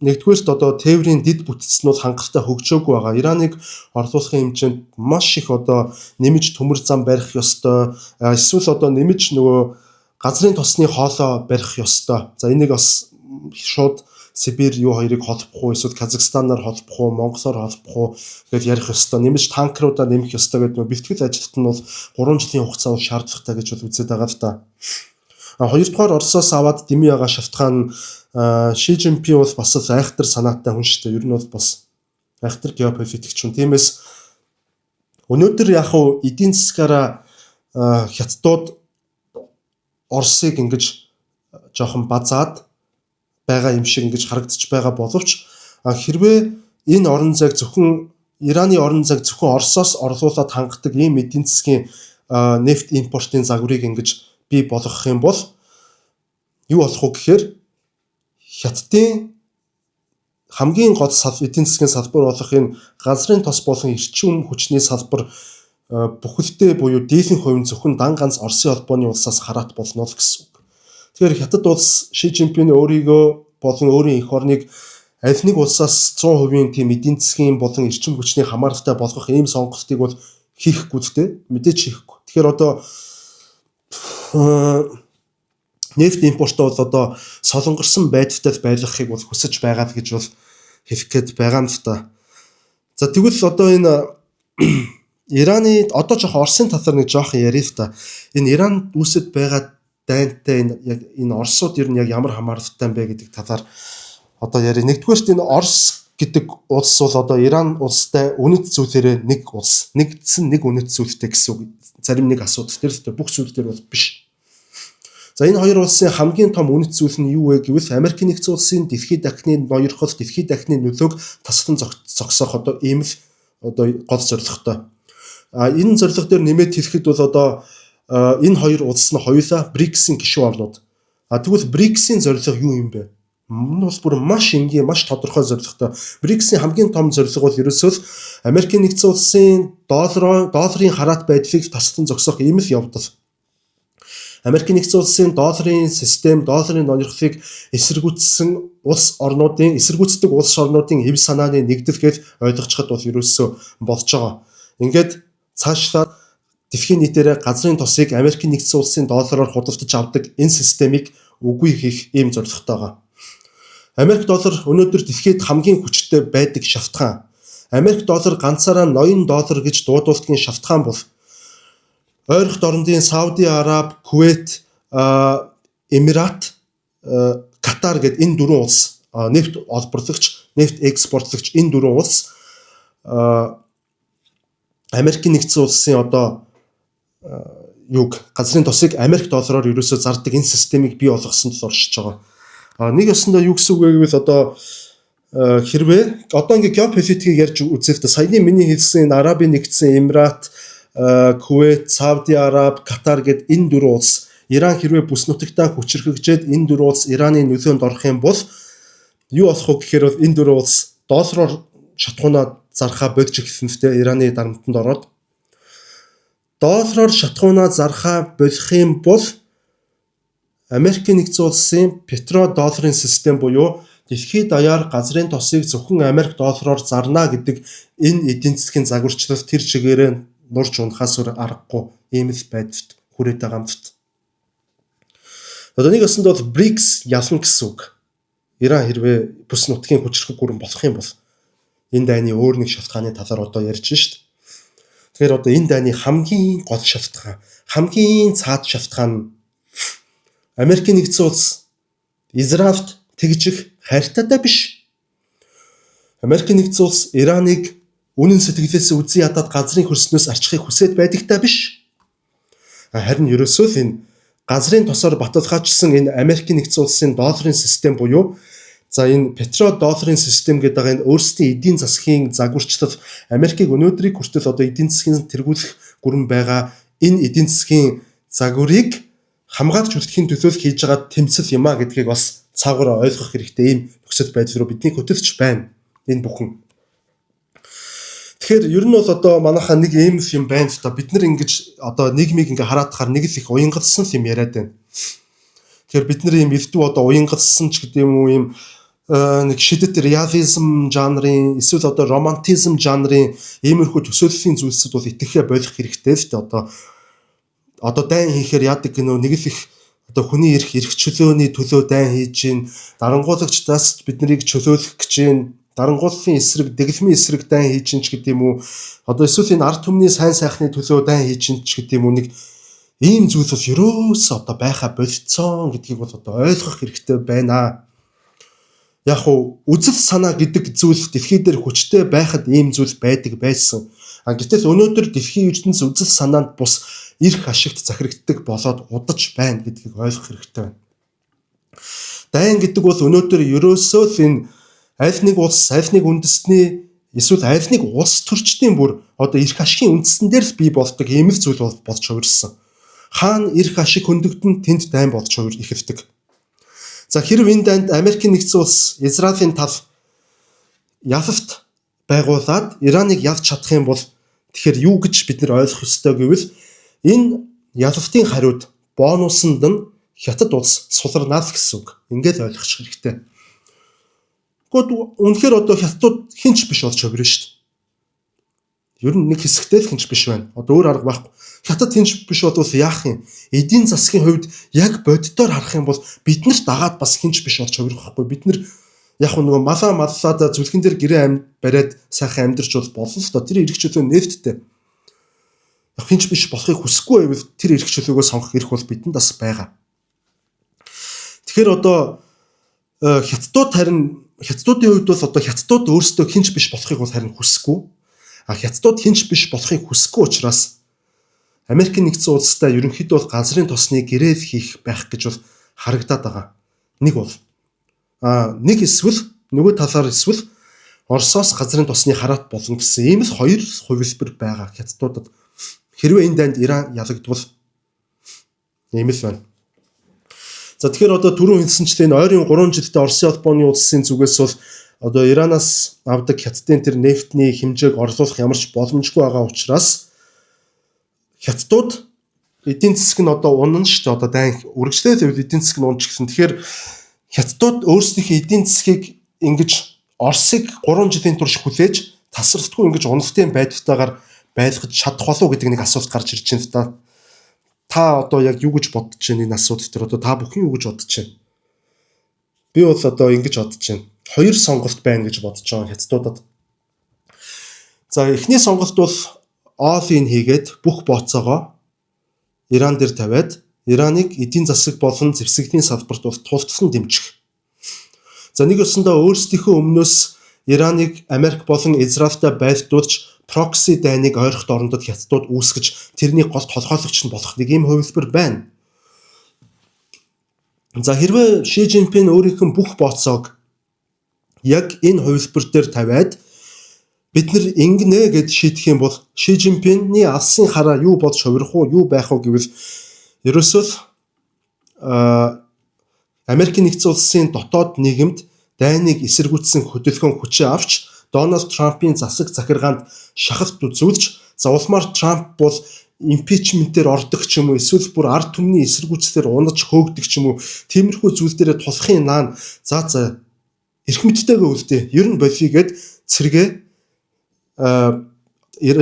нэгдүгээрт одоо тээврийн дид бүтцнүүд хангалттай хөгжөөгүй байгаа. Ираныг орлуулахын хэмжээнд маш их одоо нэмж төмөр зам барих ёстой. Эсвэл одоо нэмж нөгөө газрын тосны хоолой барих ёстой. За энийг бас шууд Сибирь хоёрыг холбох уу, эсвэл Казахстанаар холбох уу, Монголоор холбох уу гэж ярих ёстой. Нэмж танкеруудаа нэмэх ёстой гэдэг нөгөө бэлтгэл ажилт нь бол 3 жилийн хугацаа шаардлагатай гэж бол үзээд байгаа л да. Хоёрдугаар Оросоос аваад дэмий байгаа шалтгаан Ши Жинпин бол бас айхтар санаатай хүн шүү дээ. Ер нь бол бас айхтар геополитикч хүн. Тиймээс Өнөөдөр яг хуу эдийн засгаараа хятадууд Оросыг ингэж жоохон базаад байгаа юм шиг ингэж харагдаж байгаа боловч хэрвээ энэ орон зайг зөвхөн Ираны орон зайг зөвхөн Оросоос орлуулад хангадаг ийм эдийн засгийн нефт импортын загварыг ингэж бий болгох юм бол юу болох вэ гэхээр Хятадын хамгийн гол эдийн засгийн салбар болох энэ газрын тос болон эрчим хүчний салбар бүхэлдээ буюу дийлэнх хувь нь зөвхөн дан ганц Оросын холбооны улсаас хараат болно л гэсэн үг. Тэгэхээр Хятад улс Ши Жинпин өөрийгөө болон өөрийн эх орныг аль нэг улсаас 100% тийм эдийн засгийн болон эрчим хүчний хамааралтай болгох ийм сонголтыг бол хийхгүй л дээ. Мэдээж хийхгүй. Тэгэхээр одоо нефт импортоо бол одоо солонгорсон байдалтай байлгахыг бол хүсэж байгаа гэж бол хэлэх гээд байгаа юм л та. За тэгвэл одоо энэ Ираны одоо жоох Оросын талаар нэг жоох ярив та. Энэ Иранд үүсэт байгаа дайнтай энэ Оросууд ер нь яг ямар хамааралтай юм бэ гэдэг талаар одоо яри. Нэгдүгээрт энэ Орос гэдэг улс бол одоо Иран улстай үнэт зүйлээрээ нэг улс, нэгдсэн нэг үнэт зүйлтэй гэсэн үг. Зарим нэг асуудал дээр л бүх зүйлдер бол биш. За энэ хоёр улсын хамгийн том үнэт зүйл нь юу вэ гэвэл Америк нэгдсэн улсын дэлхийд дахины ноёрхол, дэлхийд дахины нөлөөг таслан зогсоох одоо ийм л одоо гол зорилготой. Энэ зорилго дээр нэмээд хэлэхэд бол одоо энэ хоёр улс нь хоёулаа БРИКС-ийн гишүүн орнууд. Тэгвэл БРИКС-ийн зорилго юу юм бэ? Энэ бол бүр маш энгийн, маш тодорхой зорилготой. БРИКС-ийн хамгийн том зорилго бол ерөөсөө Америк нэгдсэн улсын долларын хараат байдлыг таслан зогсоох ийм л явдал. Америк нэгдсэн улсын долларын систем, долларын нойрхлыг эсэргүүцдэг улс орнуудын эв санааны нэгдэл гэж ойлгочиход бол ерөөсөө болж байгаа. Ингээд цаашлаад дэлхийн нийтээр газрын тосыг Америк нэгдсэн улсын доллараар худалдаж авдаг энэ системийг үгүй хийх ийм зорилготой байгаа. Америк доллар өнөөдөр дэлхийд хамгийн хүчтэй байдаг шалтгаан. Америк доллар ганцаараа $80 гэж дуудуулдгийн шалтгаан бол ойрхон орнуудын Сауди Араб, Кувейт, Эмират, Катар гэдэг энэ дөрвөн улс нефт олборлагч, нефт экспортлагч энэ дөрвөн улс Америк нэгдсэн улсын одоо газрын тосыг Америк доллараар ерөөсөө зардаг энэ системийг бий болгосонд л оршиж байгаа. Нэг ёсондоо юу гэсэн үг вэ гэвэл одоо хэрвээ одоо ингээ геополитикийг ярьж үзэхдээ саяны миний хэлсэн Арабын нэгдсэн Эмират, Кувейт, Сауди Араб, Катар гэд энэ дөрвөн улс Иран хэрвээ бүс нутагтаа хүчрхэгжээд энэ дөрвөн улс Ираны нөлөөнд орох юм бол юу болох вэ гэхээр бол энэ дөрвөн улс доллараар шатхуунаа зархаа бодж эхэлсэнтэй Ираны дарамтанд ороод доллараар шатхуунаа зархаа болох юм бол Америк нэгдсэн улсын петродолларын систем буюу дэлхийд даяар газрын тосыг зөвхөн Америк доллараар зарна гэдэг энэ эдийн засгийн загварчлал тэр чигээрээ нурж унахаас аргагүй ийм л байдалд хүрээд байгаа юм л. Одоо нэг өсөнд бол БРИКС ялна гэсэн үг. Иран хэрвээ бүс нутгийн хүчрхэг гүрэн болох юм бол энэ дайны өөр нэг шалтгааны талаар одоо ярьж шít. Тэгэхээр одоо энэ дайны хамгийн гол шалтгаан, хамгийн цаад шалтгаан нь Америк нэгдсэн улс Израильд тэгжих хайртайтай биш. Америк нэгдсэн улс Ираныг үнэн сэтгэлээс үзий ядаад газрын хөрснөөс арчхыг хүсээд байдагтай биш. Харин ерөөсөө л энэ газрын тосоор баталгаажсан энэ Америк нэгдсэн улсын долларын систем буюу за энэ петродолларын систем гэдэг энэ өөрсдийн эдийн засгийн загварчлал Америкийг өнөөдрийг хүртэл одоо эдийн засгийн тэргүүлэх гүрэн байгаа энэ эдийн засгийн загварыг хамгаалж үлдэхийн төлөө хийж байгаа тэмцэл юм а гэдгийг бас цаагаар ойлгох хэрэгтэй. Ийм нөхцөл байдал руу бидний хөтлөж байна. Энэ бүхэн. Тэгэхээр ер нь бол одоо манайхаа нэг ийм юм байна л та бид нар ингэж одоо нийгмийг ингээ хараадахаар нэг л их уянгалсан юм яриад байна. Тэгэхээр бид нар ийм элдв одоо уянгалсан ч гэдэг юм уу ийм нэг шидэт реализм жанрын эсвэл одоо романтизм жанрын иймэрхүү төсөөллийн зүйлсүүд бол итгэхээ болох хэрэгтэй л та одоо дайн хийхээр яадаг гэнэ нэг л их одоо хүний эрх чөлөөний төлөө дайн хийж гин дарангуулагчдаас биднийг чөлөөлөх гэж гин дарангууллын эсрэг дэглэмийн эсрэг дайн хийж гин ч гэдэг юм уу одоо эсвэл энэ ард түмний сайн сайхны төлөө дайн хийж гин ч гэдэг юм уу нэг ийм зүйл бол ерөөс одоо байха болцсон гэдгийг бол одоо ойлгох хэрэгтэй байна. Яг уу үзэл санаа гэдэг зүйл дэлхий дээр хүчтэй байхад ийм зүйл байдаг байсан. Гэтэл өнөөдөр дэлхийн ертөнц үзэл санаанд бус эрх ашигт захирагддаг болоод удаж байна гэдгийг ойлгох хэрэгтэй байна. Дайн гэдэг бол өнөөдөр ерөөсөө л энэ аль нэг улс, аль нэг үндэстний эсвэл аль нэг улс төрчдийн бүр одоо эрх ашигын үндсэн дээр л бий болдог ийм л зүйл болж хувирсан. Хаана эрх ашиг хөндөгдөн тэнд дайн болж ихэвдэг. За хэрв энэ дайнд Америкийн нэгдсэн улс Израилийн тал ялалт байгуулад Ираныг ялж чадах юм бол тэгэхээр юу гэж бид нар ойлгох ёстой гэвэл энэ ялалтын хариуд бонусанд нь хятад улс суларнаа л гэсэн үг. Ингээд ойлгох хэрэгтэй. Гэхдээ үнэхээр одоо хятадууд хинч биш болж хувирна шүү дээ. Ер нь нэг хэсэгтэй л хинч биш байна. Одоо өөр арга байхгүй. Хятад хинч биш бол яах юм? Эдийн засгийн хувьд яг боддоор харах юм бол бид нарт дагаад бас хинч биш болж хувирах байхгүй. Бид нар яг нөгөө маллаад зүлхэн дээр гэрээ бариад сайхан амьдарч бол болно л доо. Тэр эрх чөлөө нефттэй. Яг хинч биш болохыг хүсэхгүй байвал тэр эрх чөлөөгөө сонгох эрх бол бидэнд бас байгаа. Тэгэхээр одоо хятадуудын хувьд бол одоо хятадууд өөрсдөө хинч биш болохыг бол харин хүсэхгүй. Хятадууд хинч биш болохыг хүсэхгүй учраас Америкийн нэгдсэн улстай ерөнхийдөө бол газрын тосны гэрэл хийх байх гэж бол харагдаад байгаа. Нэг бол нэг эсвэл нөгөө талаар эсвэл Оросоос газрын тосны хараат болно гэсэн ийм л хоёр хувилбар байгаа хятадуудад. Хэрвээ энэ дайнд Иран ялагдвал ийм л байна. За тэгэхээр одоо түрүүн хэлсэнчлэн ойрын 3 жилдээ Оросын холбооны улсын зүгээс бол одоо Иранаас авдаг хятадын тэр нефтний хэмжээг орлуулах ямар ч боломжгүй байгаа учраас хятадууд эдийн засаг нь одоо унана шүү дээ. Одоо дайн үргэлжлээд эдийн засаг нь унж гисэн. Тэгэхээр хятадууд өөрсдийнхээ эдийн засгийг ингэж Оросыг 3 жилийн турш хүлээж тасралтгүй ингэж уналтын байдалтайгаар байлгаж чадах болов гэдэг нэг асуулт гарч ирж байна л да. Та одоо яг юу гэж бодож байна энэ асуудал дээр? Одоо та бүхэн юу гэж бодож байна? Би бол одоо ингэж бодож байна. Хоёр сонголт байна гэж бодож байгаа хятадуудад. За эхний сонголт бол all-in хийгээд бүх бооцоогоо Иран дээр тавиад Ираныг эдийн засаг болон зэвсэглийн салбарт бол тултлан дэмжих. За нэг ёсондоо өөрсдийнхөө өмнөөс Ираныг Америк болон Израильтай байлдуулж прокси дайныг ойрхот орондод хятадууд үүсгэж тэрний гол толгойлогч нь болох нэг юм хувилбар байна. За хэрвээ Ши Жинпин өөрийнх нь бүх бооцоог яг энэ хувилбар дээр тавиад бид нар ингэнэ гэж шийдэх юм бол Ши Жинпиний алсын хараа юу болж хувирах уу, юу байх уу гэвэл ерөөсөө Америкийн нэгдсэн улсын дотоод нийгэмд дайныг эсэргүүцсэн хөдөлгөөн хүчээ авч Дональд Трампын засаг захиргаанд шахалт үзүүлж за улмаар Трамп бол импичментээр ордог ч юм уу эсвэл бүр ард түмний эсэргүүцлээр унаж хөөгдөг ч юм уу тиймэрхүү зүйл дээр тулахын наан за эрх мэдтэйгээ үлдээ. Ер нь болигээд цэргээ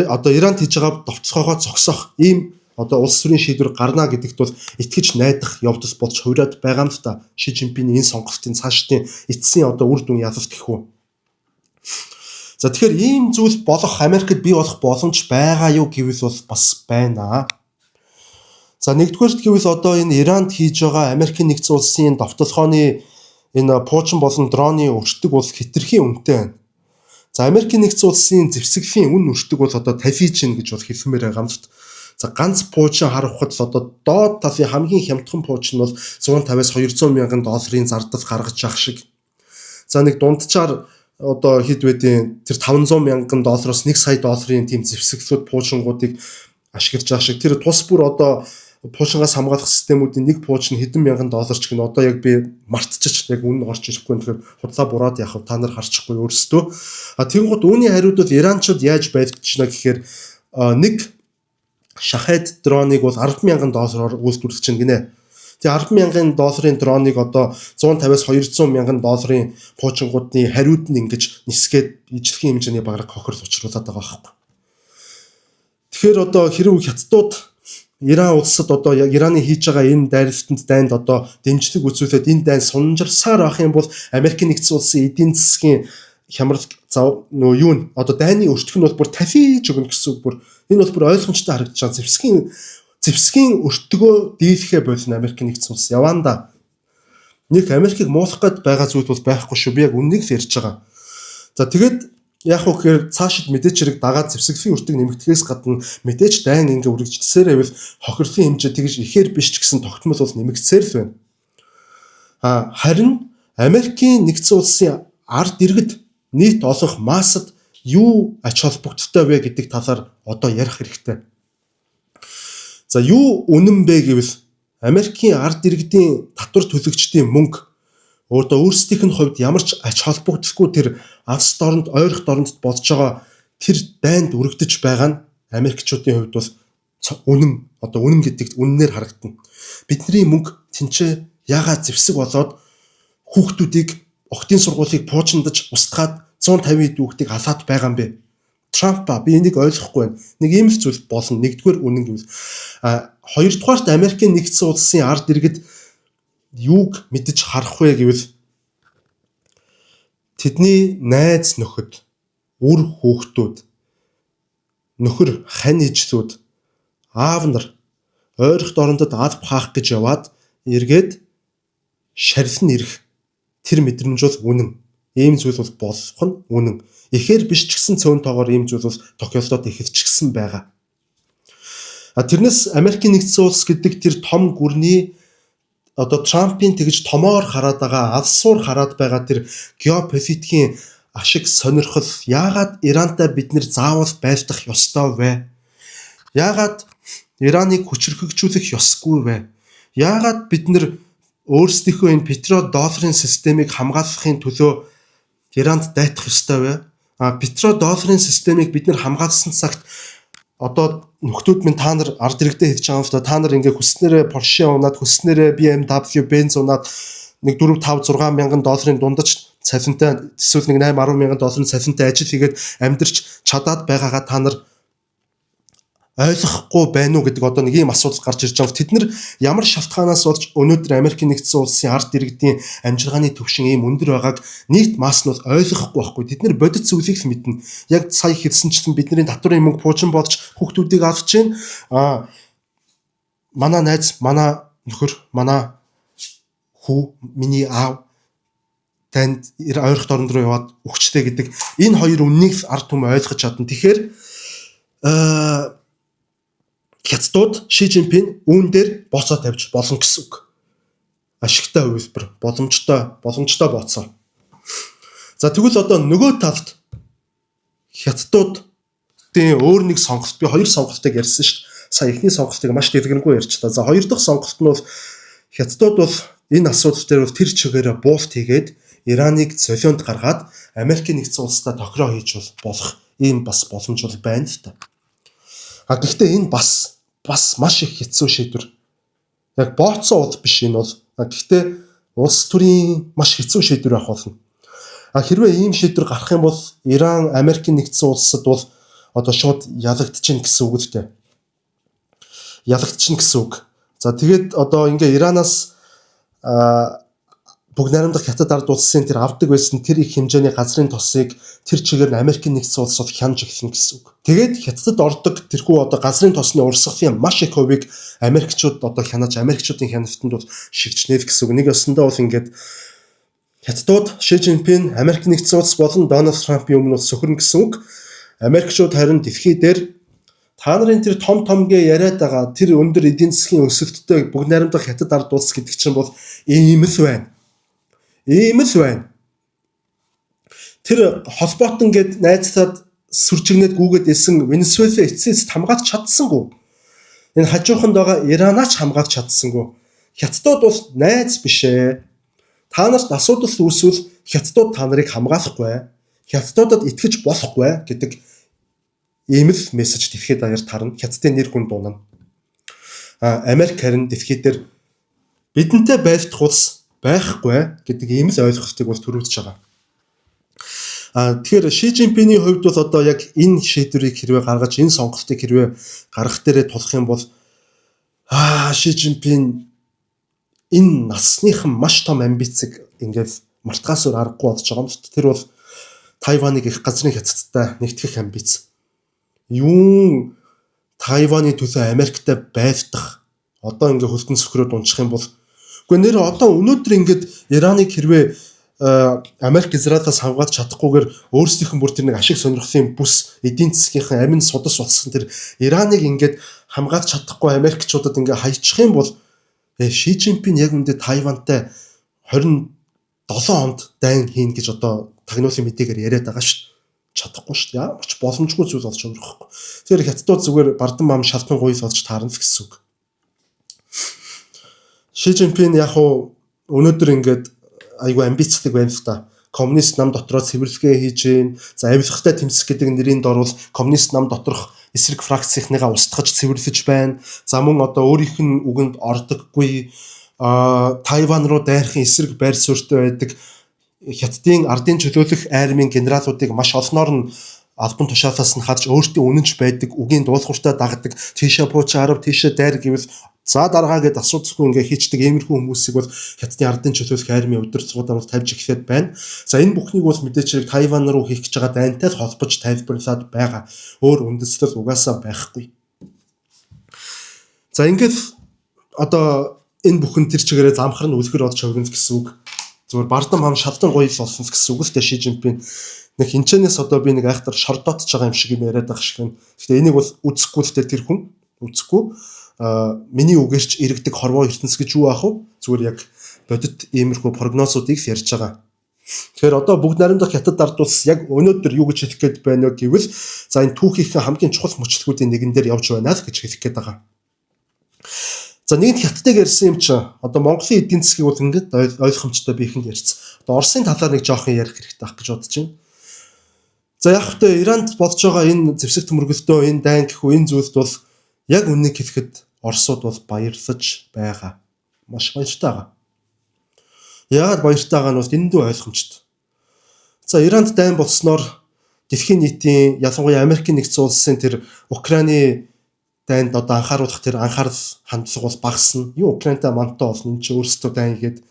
одоо Иранд хийж байгаа довтлохоогоо зогсоох ийм одоо улс төрийн шийдвэр гарна гэдэгт бол итгэж найдах явдал болж хувираад байгаа юм л та. Ши Жинпиний энэ сонголтын цаашдын эцсийн одоо үр дүн ялалт гэх үү. За тэгэхээр ийм зүйл болох Америкт бий болох боломж байгаа юу гэвэл бол бас байна. За нэгдүгээрт гэвэл одоо энэ Иранд хийж байгаа Америкийн нэгдсэн улсын довтлохооны энэ пуучин болон дроны өртөг бол хэтэрхий үнэтэй байна. За Америкийн нэгдсэн улсын зэвсэглийн үн өртөг бол одоо тафижин гэж бол хэлмээр байгаа юм л. За ганц пуучин харахад л одоо доод талын хамгийн хямдхан пуучин бол 150-аас 200 мянган долларын зардал гаргаж явах шиг. За нэг дунджаар одоо хэд байдیں۔ Тэр 500 мянган доллароос 1 сая долларын тийм зэвсэглүүд пуучингуудыг ашиглаж байгаа шиг. Тэр тус бүр одоо пуучингаас хамгаалах системүүдийн нэг пуучин хэдэн мянган доллар ч гэнэ одоо яг би мартчих яг үнэ орж ирэхгүй тэгэхээр худлаа бураад яах вэ? Та нар харчихгүй өөрсдөө. Тэгэнгუთ үүний хариуд бол Иранчууд яаж байлгаж байна гэхээр нэг шахед дроныг бол 10 мянган доллараар үйлдвэрлэж байна гинэ. Тэгээ 10 мянган долларын дроныг одоо 150-аас 200 мянган долларын пуучингуудын хариуд нь ингэж нисгээд ижлэхэн хэмжээний баграг хохирол учруулад байгаа байхгүй. Тэгэхээр одоо хэрэг хятадууд Иран улсад одоо яг Ираны хийж байгаа энэ дайралтанд дайнд одоо дэмжлэг үзүүлээд энэ дайн сунжирсаар авах юм бол Америкийн нэгдсэн улсын эдийн засгийн хямрал нөө юу н одоо дайны өртгөх нь бол бүр тафиж өгнө гэсэн үг бүр энэ бол бүр ойлгомжтой харагдаж байгаа. Зэвсгийн өртгөө дийлэхэ болно Америкийн нэгдсэн улс яванда. Нэг Америкийг муулах гээд байгаа зүйл бол байхгүй шүү. Би яг үннийг л ярьж байгаа. За тэгээд Яг уу гэхээр цаашид мэдээч хэрэг дагаад зэвсэглийн үртэг нэмэгдэхээс гадна мэдээч дайн ингээ үргэлжлэсээр байвал хохирлын хэмжээ тэгж ихээр биш ч гэсэн тогтмол бол нэмэгдсээр л байна. Харин Америкийн нэгдсэн улсын ард иргэд нийт олонх массад юу ач холбогдолтой вэ гэдэг талаар одоо ярих хэрэгтэй. За юу үнэн бэ гэвэл Америкийн ард иргэдийн татвар төлөгчдийн мөнгө өөрсдийнх нь хувьд ямар ч ач холбогдолгүй тэр алс дорнд ойрох дорнд бодож байгаа тэр дайнд үргэлдэж байгаа нь Америкчуудын хувьд бол үнэн гэдэг үннээр харагдана. Бидний мөнгө тэнцээ яагаад зэвсэг болоод хүүхдүүдийг октын сургуулийг пуужиндаж устгаад 150 хүүхдийг халаад байгаа юм бэ? Трамп би энийг ойлгохгүй байна. Нэг ийм л зүйл болно. Нэгдүгээр үнэн гэвэл хоёрдугаарт Америкийн нэгдсэн улсын ард иргэд юуг мэдэж харах вэ гэвэл тэдний найз нөхөд, үр хүүхдүүд, нөхөр хань ижлүүд, аав нар ойрох дорндод алба хаах гэж яваад эргээд шарилн ирэх тэр мэдрэмж бол үнэн. Ийм зүйл бол болох нь үнэн. Ихээр биш ч гэсэн цөөн тоогоор ийм зүйл бол тохиолдоод эхэлчихсэн байгаа. Тэрнээс Америкийн нэгдсэн улс гэдэг тэр том гүрний одоо Трампын тэгж томоор хараад байгаа, алсуур хараад байгаа тэр геополитикийн ашиг сонирхол яагаад Ирантай бид нэр заавал байлдах ёстой вэ? Яагаад Ираныг хүчрхэгжүүлэх ёсгүй вэ? Яагаад бид нэр өөрсдийнхөө энэ петродолларын системийг хамгаалахын төлөө Иранд дайтах ёстой вэ? Петродолларын системийг бид нэр хамгаалсан цагт одоо нөхдүүд минь та нар ард иргэдээ хэлж байгаа юм л да. Та нар ингээ хүснээрээ Porsche унаад, хүснээрээ BMW, Benz унаад нэг 4 5 6 мянган долларын дундаж цалинтай эсвэл нэг 8 10 мянган долларын цалинтай ажил хийгээд амьдарч чадаад байгаагаа та нар ойлгохгүй байна уу гэдэг одоо нэг ийм асуудал гарч ирж байгаа. Тэд нар ямар шалтгаанаас болж өнөөдөр Америкийн нэгдсэн улсын ард иргэдийн амжиргааны төвшин ийм өндөр байгааг нийт масс нь ойлгохгүй байхгүй. Тэд нар бодит зүйлийг л мэднэ. Яг сая хэлсэнчлэн бидний татварын мөнгө пуучин болж хүүхдүүдийг авч чинь манай найз, манай нөхөр, манай хүү, миний аав танд ойрох дорн руу яваад өгчтэй гэдэг энэ хоёр үннийг ард түмэн ойлгож чадна. Тэгэхээр Хятадууд Ши Жинпин үүн дээр бооцоо тавьж болно гэсэн үг. Ашигтай хувилбар, боломжтой бооцоо. За тэгвэл одоо нөгөө талд Хятадуудын өөр нэг сонголт, би хоёр сонголтыг ярьсан шүү дээ. Сая эхний сонголтыг маш дэлгэрэнгүй ярьчлаа. За хоёр дахь сонголт нь бол Хятадууд бол энэ асуудал дээр бол тэр чигээрээ буулт хийгээд Ираныг золионд гаргаад Америкийн нэгдсэн улстай тохироо хийж болох ийм бас боломж бол байна л та. Гэхдээ энэ бас маш их хэцүү шийдвэр. Яг бооцоо бол биш энэ бол. Гэхдээ улс төрийн маш хэцүү шийдвэр авах болно. Хэрвээ ийм шийдвэр гарах юм бол Иран, Америкийн нэгдсэн улсад бол одоо шууд ялагдчихна гэсэн үг л дээ. Ялагдчихна гэсэн үг. За тэгээд одоо ингээ Иранаас бүгд найрамдах Хятад ард улсын тэр авдаг байсан тэр их хэмжээний газрын тосыг тэр чигээр нь Америкийн нэгдсэн улс бол хянаж эхлэнэ гэсэн үг. Тэгээд Хятадд ордог тэрхүү одоо газрын тосны урсгалын маш их хувийг Америкчууд одоо хянаж Америкчуудын хяналтанд бол шивчнэ гэсэн үг. Нэг ёсондоо бол ингээд Хятадууд Ши Жинпин Америкийн нэгдсэн улс болон Дональд Трампын өмнө сөхөрнө гэсэн үг. Америкчууд харин дэлхий дээр та нарын тэр том гээ яриад байгаа тэр өндөр эдийн засгийн өсөлттэй бүгд найрамдах Хятад ард улс гэдэг чинь бол ийм л байна. Ийм л байна. Тэр холбоотон гээд найзлаад сүрчигнээд гүгээд исэн Венесуэла эцсээс хамгаалж чадсангүй. Энэ хажууханд байгаа Иранаач хамгаалж чадсангүй. Хятадууд бол найз биш ээ. Та нарт асуудал үүсвэл Хятадууд та нарыг хамгаалахгүй. Хятадуудад итгэж болохгүй гэдэг ийм л мессеж дэлхийд даяар тарна. Хятадын нэр хүн дуунана. Америк харин дэлхий дээр бидэнтэй байлдах улс байхгүй гэдэг ийм л ойлголтыг бол төрүүлж байгаа. Тэгэхээр Ши Жинпиний хувьд бол одоо яг энэ шийдвэрийг хэрвээ гаргаж энэ сонголтыг хэрвээ гаргах дээрээ тулах юм бол Ши Жинпин энэ насныхан маш том амбицыг ингээд мартахаас өөр аргагүй болж байгаа юм шүү дээ. Тэр бол Тайваныг их газрын Хятадтай нэгтгэх амбиц. Юун Тайваны төлөө Америктай байлдах одоо ингээд хөлтөн сөхрөөд унчих юм бол үгүй нэр одоо өнөөдөр ингээд Ираныг хэрвээ Америк Израилаас хамгаалж чадахгүйгээр өөрсдийнх нь бүр тэр нэг ашиг сонирхлын бүс эдийн засгийнхаа амин судас болсон тэр Ираныг ингээд хамгаалж чадахгүй Америкчуудад ингээд хаячих юм бол Ши Жинпин яг үндэ Тайвантай 27 онд дайн хийн гэж одоо тагнуулын мэдээгээр яриад байгаа шүү. Чадахгүй шүү. Ямар ч боломжгүй зүйл болж байгаа юм. Тэгэхээр хятадууд зүгээр бардам бам шалтан гуйс болж таарна гэсэн үг. Ши Жинпин яг өнөөдөр ингээд айгүй амбицтай байна л та. Коммунист нам дотроо цэвэрлэгээ хийж гин. За авилгатай тэмцэх гэдэг нэрийн дор бол коммунист нам доторх эсрэг фракцийнхныгаа устгаж цэвэрлэж байна. За мөн одоо өөрийнх нь үгэнд ордоггүй Тайван руу дайрахын эсрэг байр суурьтай байдаг Хятадын ардын чөлөөлөх армийн генералуудыг маш олноор нь албан тушаалаас нь харж өөртөө үнэнч байдаг үгийн дуулууртаа дагдаг тийшээ бууч 10 тийшээ дайр гэвэл за дараагаа гэд асуудалгүй ингээ хийчдэг иймэрхүү хүмүүсийг бол Хятадын ардын чөлөөлөх армийн өдөр зургуудаар тавьж эхлээд байна. За энэ бүхнийг бол мэдээж хэрэг Тайван руу хийх гэж байгаа дайнтай холбож тайлбарлаад байгаа. Өөр үндэслэл угаасаа байхгүй. За ингээд одоо энэ бүхэн тэр чигээрээ замхар нь үлгэр од чөвгөн гэсэн үг. Зүгээр бардам хам шалдан гоёл болсон гэсэн үг л дээ Ши Жинпин. Нэг хинчэнээс одоо би нэг айхтар шордоотж байгаа юм шиг юм яриад байгаа шиг байна. Гэхдээ энийг бол үзэхгүй л дээ тэр хүн үзэхгүй. Миний үгээрч иргэдэг хорвоо ертөнц гэж юу аах вэ? Зүгээр яг бодит иймэрхүү прогнозуудыг ярьж байгаа. Тэгэхээр одоо бүгд наримдах Хятад ард улс яг өнөөдөр юу гэж хэлэх гээд байна вэ гэвэл за энэ түүхийнхэн хамгийн чухал мөчлөгүүдийн нэгэн дээр явж байна л гэж хэлэх гээд байгаа. За нэгэнт Хятадыг ярьсан юм чи одоо Монголын эдийн засгийг бол ингээд ойлгомжтой би ихэнд ярьсан. Одоо Оросын талаар нэг жоохон ярих хэрэгтэй ах гэж бодож байна. За яг хөтэ Иранд болж байгаа энэ зэвсэг төмөргөлтөө энэ дайн гэхүү энэ зүйлд бол яг үннийг хэлэхэд Оросууд бол баярлаж байгаа. Маш баяртай байгаа. Яагаад баяртай байгаа нь бол эндүү ойлгомжтой. За Иранд дайн болсноор дэлхийн нийтийн ялангуяа Америкийн нэгдсэн улсын тэр Украины дайнд одоо анхааруулах тэр анхаарал хандлага бол багасна. Юу Украинтай мантай болно энэ ч өөрсдөө дайн игээд.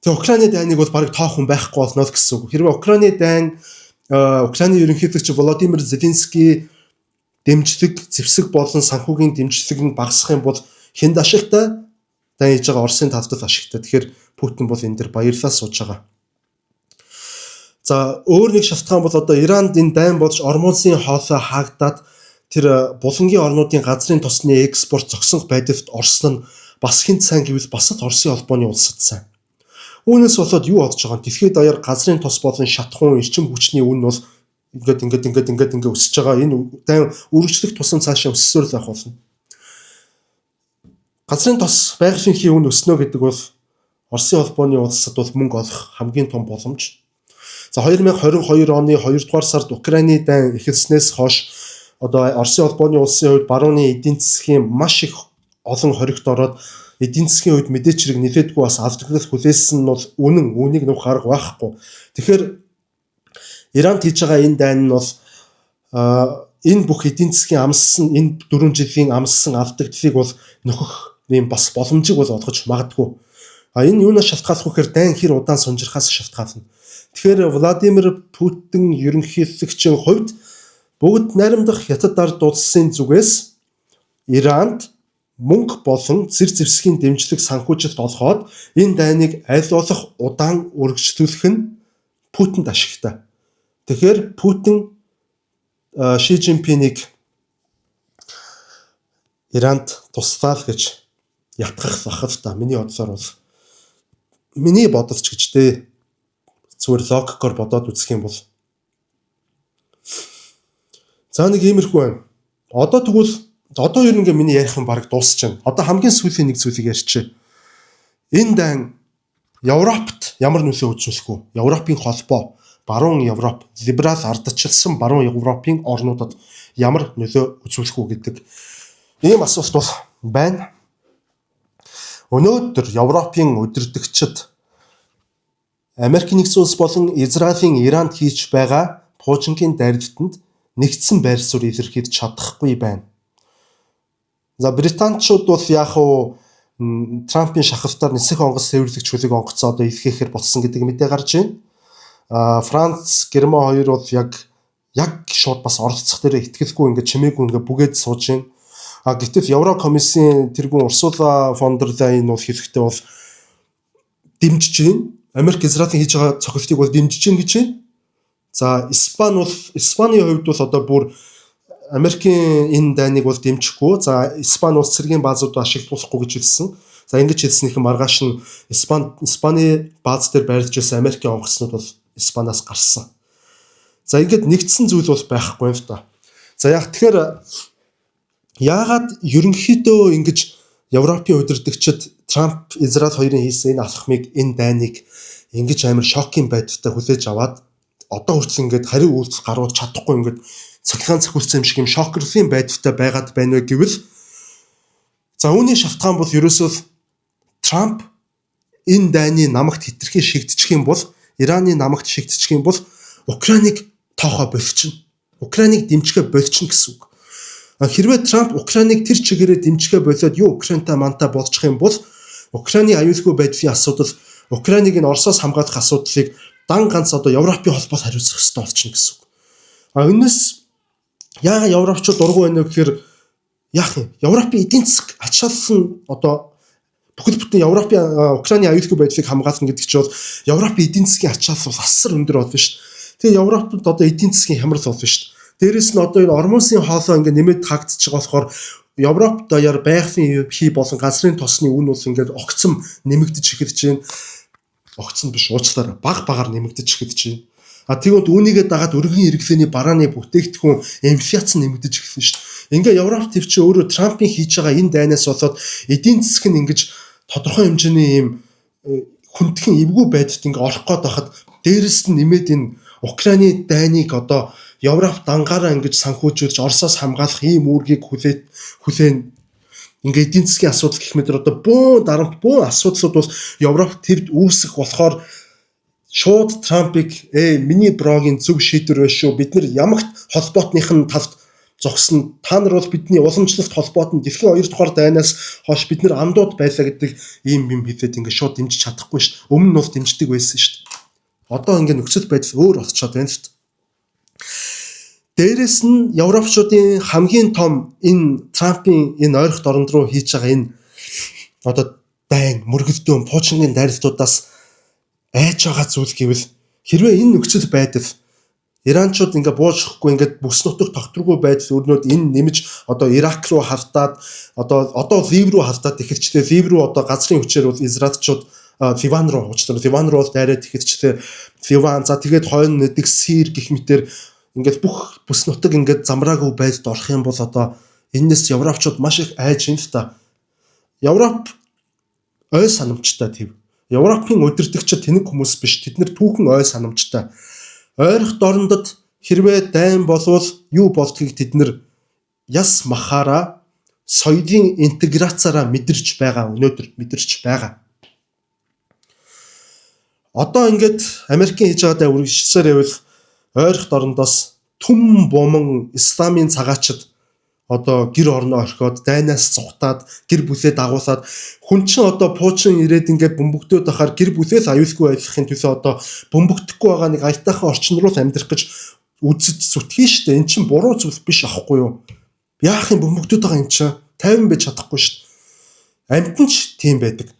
Тэгээ Украины дайныг бол бараг тоохон байхгүй болно гэсэн үг. Хэрвээ Украины дайн Украины ерөнхийлөгч Володимир Зеленский дэмжлэг зэвсэг болон санхүүгийн дэмжлэг нь багасах юм бол хэнд ашигтай дайн хийж байгаа Оросын талд ашигтай. Тэгэхээр Путин бол энэ дэр баярлалаа сууж байгаа. За өөр нэг шалтгаан бол одоо Иранд энэ дайн болж Ормузын хоолой хаагдаад тэр булангийн орнуудын газрын тосны экспорт зогсох байдалд орсон нь бас хинт сайн гэвэл бас л Оросын холбооны улсад сайн. Үүнээс болоод юу болж байгаа нь дэлхийд даяар газрын тос болон шатхуун эрчим хүчний үн бол ингээд өсөж байгаа. Энэ дайн үргэлжлэх тусам цаашаа өссөөр л авах болно. Газрын тос байгалийн үн өснө гэдэг бол Оросын холбооны улсад бол мөнгө олох хамгийн том боломж. За 2022 оны 2 дугаар сард Украины дайн эхэлснээс хойш одоо Оросын холбооны улсын хувьд барууны эдийн засгийн маш их олон хоригт ороод эдийн засгийн хувьд мэдээч хэрэг нэлээдгүй бас алдагдлал хүлээсэн нь бол үнийг нөх арга байхгүй. Тэгэхээр Иранд хийж байгаа энэ дайн нь бол энэ бүх эдийн засгийн амссан энэ 4 жилийн амссан алдагдлыг бол нөхөх юм бас боломжийг бол олгож магадгүй. Энэ юунаас шалтгаалах вэ гэхээр дайн хэр удаан сунжирхаас шалтгаална. Тэгэхээр Владимир Путин ерөнхийлөгчийн хувьд бүгд наримдах Хятад ард улсын зүгээс Иранд мөнгө болон зэр зэвсгийн дэмжлэг санхүүжилт олгоод энэ дайныг аль болох удаан үргэлжлүүлэх нь Путинд ашигтай. Тэгэхээр Путин Ши Жинпинийг Иранд туслаа гэж ятгах бахал та. Миний бодлоор бол миний бодолч гэж дээ зүгээр логикоор бодоод үзэх юм бол за нэг иймэрхүү байна. Одоо ер нь ингээ миний ярих юм баг дуусчихна. Одоо хамгийн сүүлийн нэг зүйлийг ярьчих. Энэ дайн Европт ямар нөлөө үзүүлэх вэ? Европын холбоо, баруун Европ, либерал ардчилсан баруун Европын орнуудад ямар нөлөө үзүүлэх вэ гэдэг ийм асуулт бол байна. Өнөөдөр Европын удирдагчид Америкийн нэгдсэн улс болон Израилийн Иранд хийж байгаа пуужингийн дайралтанд нэгдсэн байр суурь илэрхийлж чадахгүй байна. За британчууд бол яг Трампын шахалтаар нисэх онгоц цэвэрлэгч хөлийг онгоцоо одоо илгээхээр болсон гэдэг мэдээ гарч байна. Франц, Герман хоёр бол яг шууд бас оролцох дээр итгэлгүй ингээд чимээгүй ингээд бүгээд сууж байна. Гэтэл Еврокомиссийн тэргүүн Урсула фон дер Ляйен бол хэлэхдээ бол дэмжиж байна. Америк Израилийн хийж байгаа цохилтыг бол дэмжиж гин гэж байна. За Испаний хувьд бол одоо бүр Америкийн энэ дайныг бол дэмжихгүй. За Испани улс цэргийн баазууд ашиглуулахгүй гэж хэлсэн. За ингэж хэлснийхэн маргааш нь Испани бааз дээр байрлаж байсан Америкийн онгоцнууд бол Испаниас гарсан. За ингэж нэгдсэн зүйл бол байхгүй юм та. За яг тэгэхээр яагаад ерөнхийдөө ингэж Европын удирдагчид Трамп, Израиль хоёрын хийсэн энэ алхмыг, энэ дайныг ингэж амар шокийн байдалтай хүлээж аваад одоо хүртэл ингэж хариу үйлдэл гаргуулж чадахгүй ингэж цахилгаан цохилсан юм шиг юм шокерлийн байдалтай байгаад байна вэ гэвэл за үүний шалтгаан бол ерөөсөө Трамп энэ дайны намагт хэтэрхий шигдчих юм бол Ираны намагт шигдчих юм бол Украиныг тоохоо болчихно. Украиныг дэмжихэ болчихно гэсэн үг. Хэрвээ Трамп Украиныг тэр чигээрээ дэмжихэ болоод юу Украинтай мантай болчих юм бол Украины аюулгүй байдлын асуудал, Украиныг энэ Оросоос хамгаалах асуудлыг дан ганц одоо Европын холбоос хариуцах хэрэгтэй болчихно гэсэн үг. Энэс яагаад европчууд дургу байна вэ гэхээр яах юм? Европын эдийн засаг ачаалсан одоо бүхэл бүтэн Европын Украины аюулгүй байдлыг хамгаална гэдэг чинь бол Европын эдийн засгийн ачаал бол асар өндөр болно шүү дээ. Тэгээ Европод одоо эдийн засгийн хямрал болно шүү дээ. Дээрээс нь одоо энэ Ормосын хоолой ингээд нэмээд хагдчих байгаа болохоор Европ даяар байгалийн хий болон газрын тосны үн бол ингээд огцом нэмэгдэж эхэлж байна. Огцом биш уучлаарай багаар нэмэгдэж эхэлж байна. Тэгвэл үүнийгээ дагаад өргөн хэрэглээний барааны бүтээгдэхүүн инфляц нэмэгдэж эхэлсэн шүү дээ. Ингээ Европ төвч өөрөө Трампын хийж байгаа энэ дайнаас болоод эдийн засаг нь ингэж тодорхой хэмжээний ийм хүндхэн эвгүй байдалд ингээ орох гээд байхад дээрэс нь нэмээд энэ Украины дайныг одоо Европ дангаараа ингэж санхүүжүүлж Оросоос хамгаалах ийм үүргийг хүлээн ингээ эдийн засгийн асуудал гэх мэт одоо бөөн асуудлууд бол Европ төвд үүсэх болохоор шууд Трампыг миний брогийн зөв шийдвэр байна шүү. Бид нар ямагт холбоотных нь талд зогсно. Та нар бол бидний уламжлалт холбоот нь дэлхийн 2 дугаар дайнаас хойш бид нар андууд байлаа гэдэг ийм юм хэлээд ингээ шууд дэмжиж чадахгүй шүү. Өмнө нь бол дэмждэг байсан шүү. Одоо ингээ нөхцөл байдал өөр болчиход байна шүү. Дээрээс нь европчуудын хамгийн том энэ Трампын энэ ойрхот оронд руу хийж байгаа энэ одоо дайн мөргөлдөөн пуучингийн дайралтуудаас айж байгаа зүйл гэвэл хэрвээ энэ нөхцөл байдал Иранчууд ингээ буужхгүй ингээд бүс нутаг тогтворгүй байдал өрнөд энэ нэмж одоо Ирак руу хавтаад одоо Лив руу хавтаад ихэрчлээ. Лив руу одоо газрын хүчээр бол Израильчууд Ливан руу хуучдаг. Ливан руу бол дайраад ихэрчлээ. Ливан за тэгээд хойно нэдэг Сир гэх мэтэр ингээд бүх бүс нутаг ингээд замраагүй байдалд орох юм бол одоо энэс европчууд маш их айж юм л та. Европ ой санамжтай тэв. Европын удирдагчид тэнэг хүмүүс биш. Тэд нар түүхэн ой санамжтай. Ойрхот орондод хэрвээ дайн болвол юу болдгийг тэд нар яс махаараа соёлын интеграцаараа мэдэрч байгаа. Өнөөдөр мэдэрч байгаа. Одоо ингээд Америкийн хийж байгаа үргэлжлэлээр байвал ойрхот орондоос түм бомон исламын цагаачид одоо гэр орноо орхиод дайнаас цухтаад гэр бүлээ дагуулад хүн чинь одоо пуучин ирээд ингээд бөмбөгдөөд ахаар гэр бүлээ л аюулгүй байхын төлөө одоо бөмбөгдөхгүй байгаа нэг аятайхан орчин руу амьдрах гэж үзэж зүтгэн штэ. Эн чинь буруу зүйл биш аахгүй юу? Яах юм бөмбөгдөөд байгаа юм чинь 50 байж чадахгүй штэ. Амьтан ч тийм байдаг.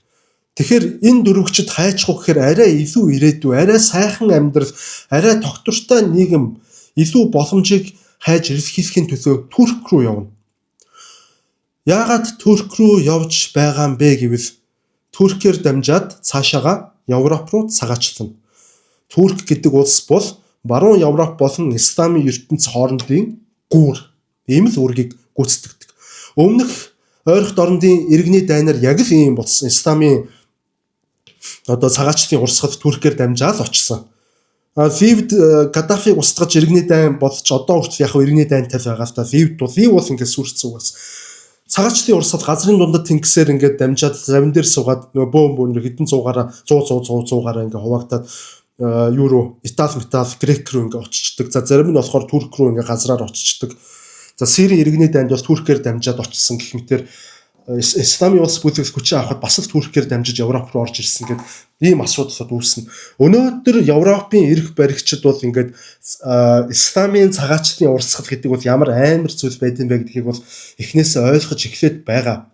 Тэгэхээр энэ дөрвөгчд хайчгүй гэхээр арай илүү ирээдүй, арай сайхан амьдрал, арай тогтвортой нийгэм, илүү боломжийг хайж эрэлхийлэхийн төлөө Турк руу явна. Яагаад Турк руу явж байгаа юм бэ гэвэл Туркээр дамжаад цаашаага Европ руу цагаачлана. Турк гэдэг улс бол баруун Европ болон исламын ертөнц хоорондын гүүр. Ийм л үүргийг гүйцэтгэдэг. Өмнөх ойрхот орондын иргэний дайнаар яг л ийм болсон. Исламын одоо цагаачлалын урсгал Туркээр дамжаад очсон. Ливд Каддафиг устгаж иргэний дайн болж одоо хүртэл яг иргэний дайнтай л байгаа л та. Ливд бол ингээд сүрцсэн угаас. Цагаачлалын урсгал газрын дундад тэнгисээр ингээд дамжаад завин дээр суугаад нөгөө бөөн хэдэн 100-аараа ингээд хуваагдаад Евро, Итали, Грек руу ингээд очичдаг. За зарим нь болохоор Турк руу ингээд газраар очичдаг. За Сирийн иргэний дайнд бол Туркээр дамжаад очсон гэх мэтэр Исламын улс бүлэглэх хүчин авахд бас л Туркээр дамжиж Европ руу орж ирсэн гэдэг ийм асуудлууд үүснэ. Өнөөдөр Европын эрх баригчид бол ингээд Исламын цагаачлалын урсгал гэдэг бол ямар амар зүйл байд юм бэ гэдгийг бол эхнээсээ ойлгож эхлээд байгаа.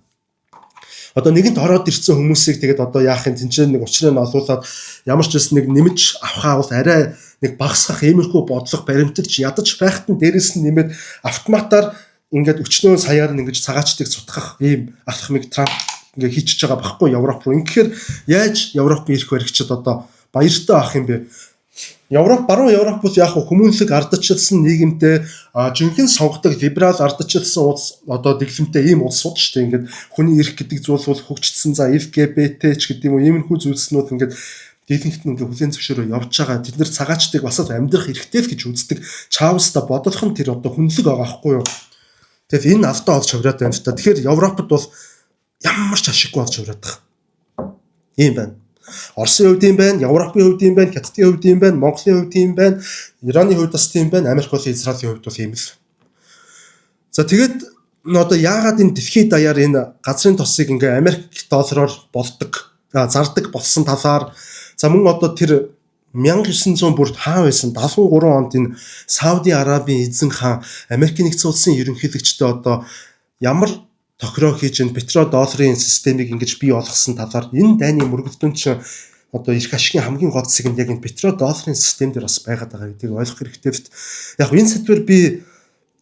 Одоо нэгэнт ороод ирсэн хүмүүсийг тэгээд одоо яах юм тэнцээ нэг учрыг нь олуулаад ямар ч гэсэн нэг нэмж авахаа бол арай нэг багасгах иймэрхүү бодлого баримтад ч ядаж байхад нь дээрэс нь нэмээд автоматар ингээд өчнөө саяар нь ингэж цагаачдыг сутгах ийм алхмыг Трамп ингээ хийчихэж байгаа байхгүй Европ руу. Ингэхээр яаж Европ ирэх баригчид одоо баяртай авах юм бэ? Европ баруун Европод яг хүмүүнлэг ардчилсан нийгэмтэй жинхэнэ сонгодог либерал ардчилсан улс одоо дэглэмтэй ийм улсууд шүү дээ. Ингээд хүний эрх гэдэг зүйл бол хөгжсөн за LGBT ч гэдэг юм уу иймэрхүү зүйлснүүд ингээд дийлэнхт нь хүлэн зөвшөөрөө явж байгаа. Тэд нэр цагаачдыг бас амьдрах хэрэгтэй л гэж үздэг. Чаавста бодлох нь тэр одоо хүнлэг байгаа байхгүй юу? Тэгэхээр энэ алдаа олж хувраад байна л та. Тэгэхээр Европод бол ямар ч ашиггүй болж хувраад байгаа. Ийм байна. Оросын хувьд юм байна, Европын хувьд юм байна, Хятадын хувьд юм байна, Монголын хувьд юм байна, Ираны хувьд бас тийм байна, Америк болон Израилийн хувьд бол ийм л. За тэгээд одоо яагаад энэ дэлхийд даяар энэ газрын тосыг ингээ Америк доллараар болдог, зардаг болсон талаар за мөн одоо тэр 1900 бүр хаа байсан 73 онд энэ Сауди Арабийн эзэн хаан Америкийн нэгдсэн улсын ерөнхийлөгчдөө одоо ямар тохироо хийж энэ петродолларын системийг ингэж бий болгосон талаар энэ дайны мөргөлдөөн чинь одоо эрх ашигын хамгийн гол зэг нь яг энэ петродолларын систем дээр бас байгаад байгаа гэдгийг ойлгох хэрэгтэй. Яг энэ сэдвэр би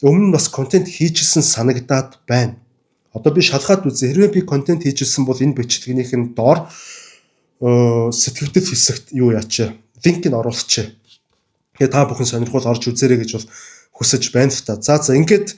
өмнө нь бас контент хийжсэн санагдаад байна. Одоо би шалгаад үзье. Хэрвээ би контент хийжсэн бол энэ бичлэгнийх нь доор сэтгэвдэл хэсэгт юу яачаа линк нь оруулчихъя. Тэгээ та бүхэн сонирхол орж үзээрэй гэж бол хүсэж байна л та. За ингээд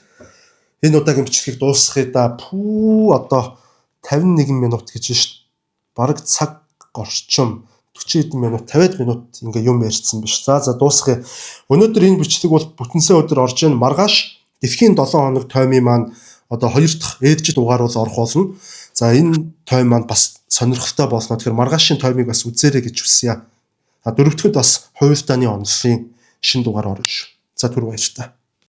энэ удаагийн бичлэгийг дуусгахыг одоо 51 минут гэж шít. Бараг цаг орчим 40 хэдэн минут 50 минут ингээ юм ярьсан биш. За дуусгая. Өнөөдөр энэ бичлэг бол бүтэнсээ өдөр орж ийн маргааш дэлхийн 7 хоног тоймын маань одоо 2 дахь ээлжид дугаар бол орох болно. За энэ тойм маань бас сонирхолтой болно. Тэгэхээр маргаашийн тоймыг бас үзээрэй гэж хүсье. 4 дахьд бас хувилдааны онцлогийн шин дугаар орно шүү. За түр баяр та.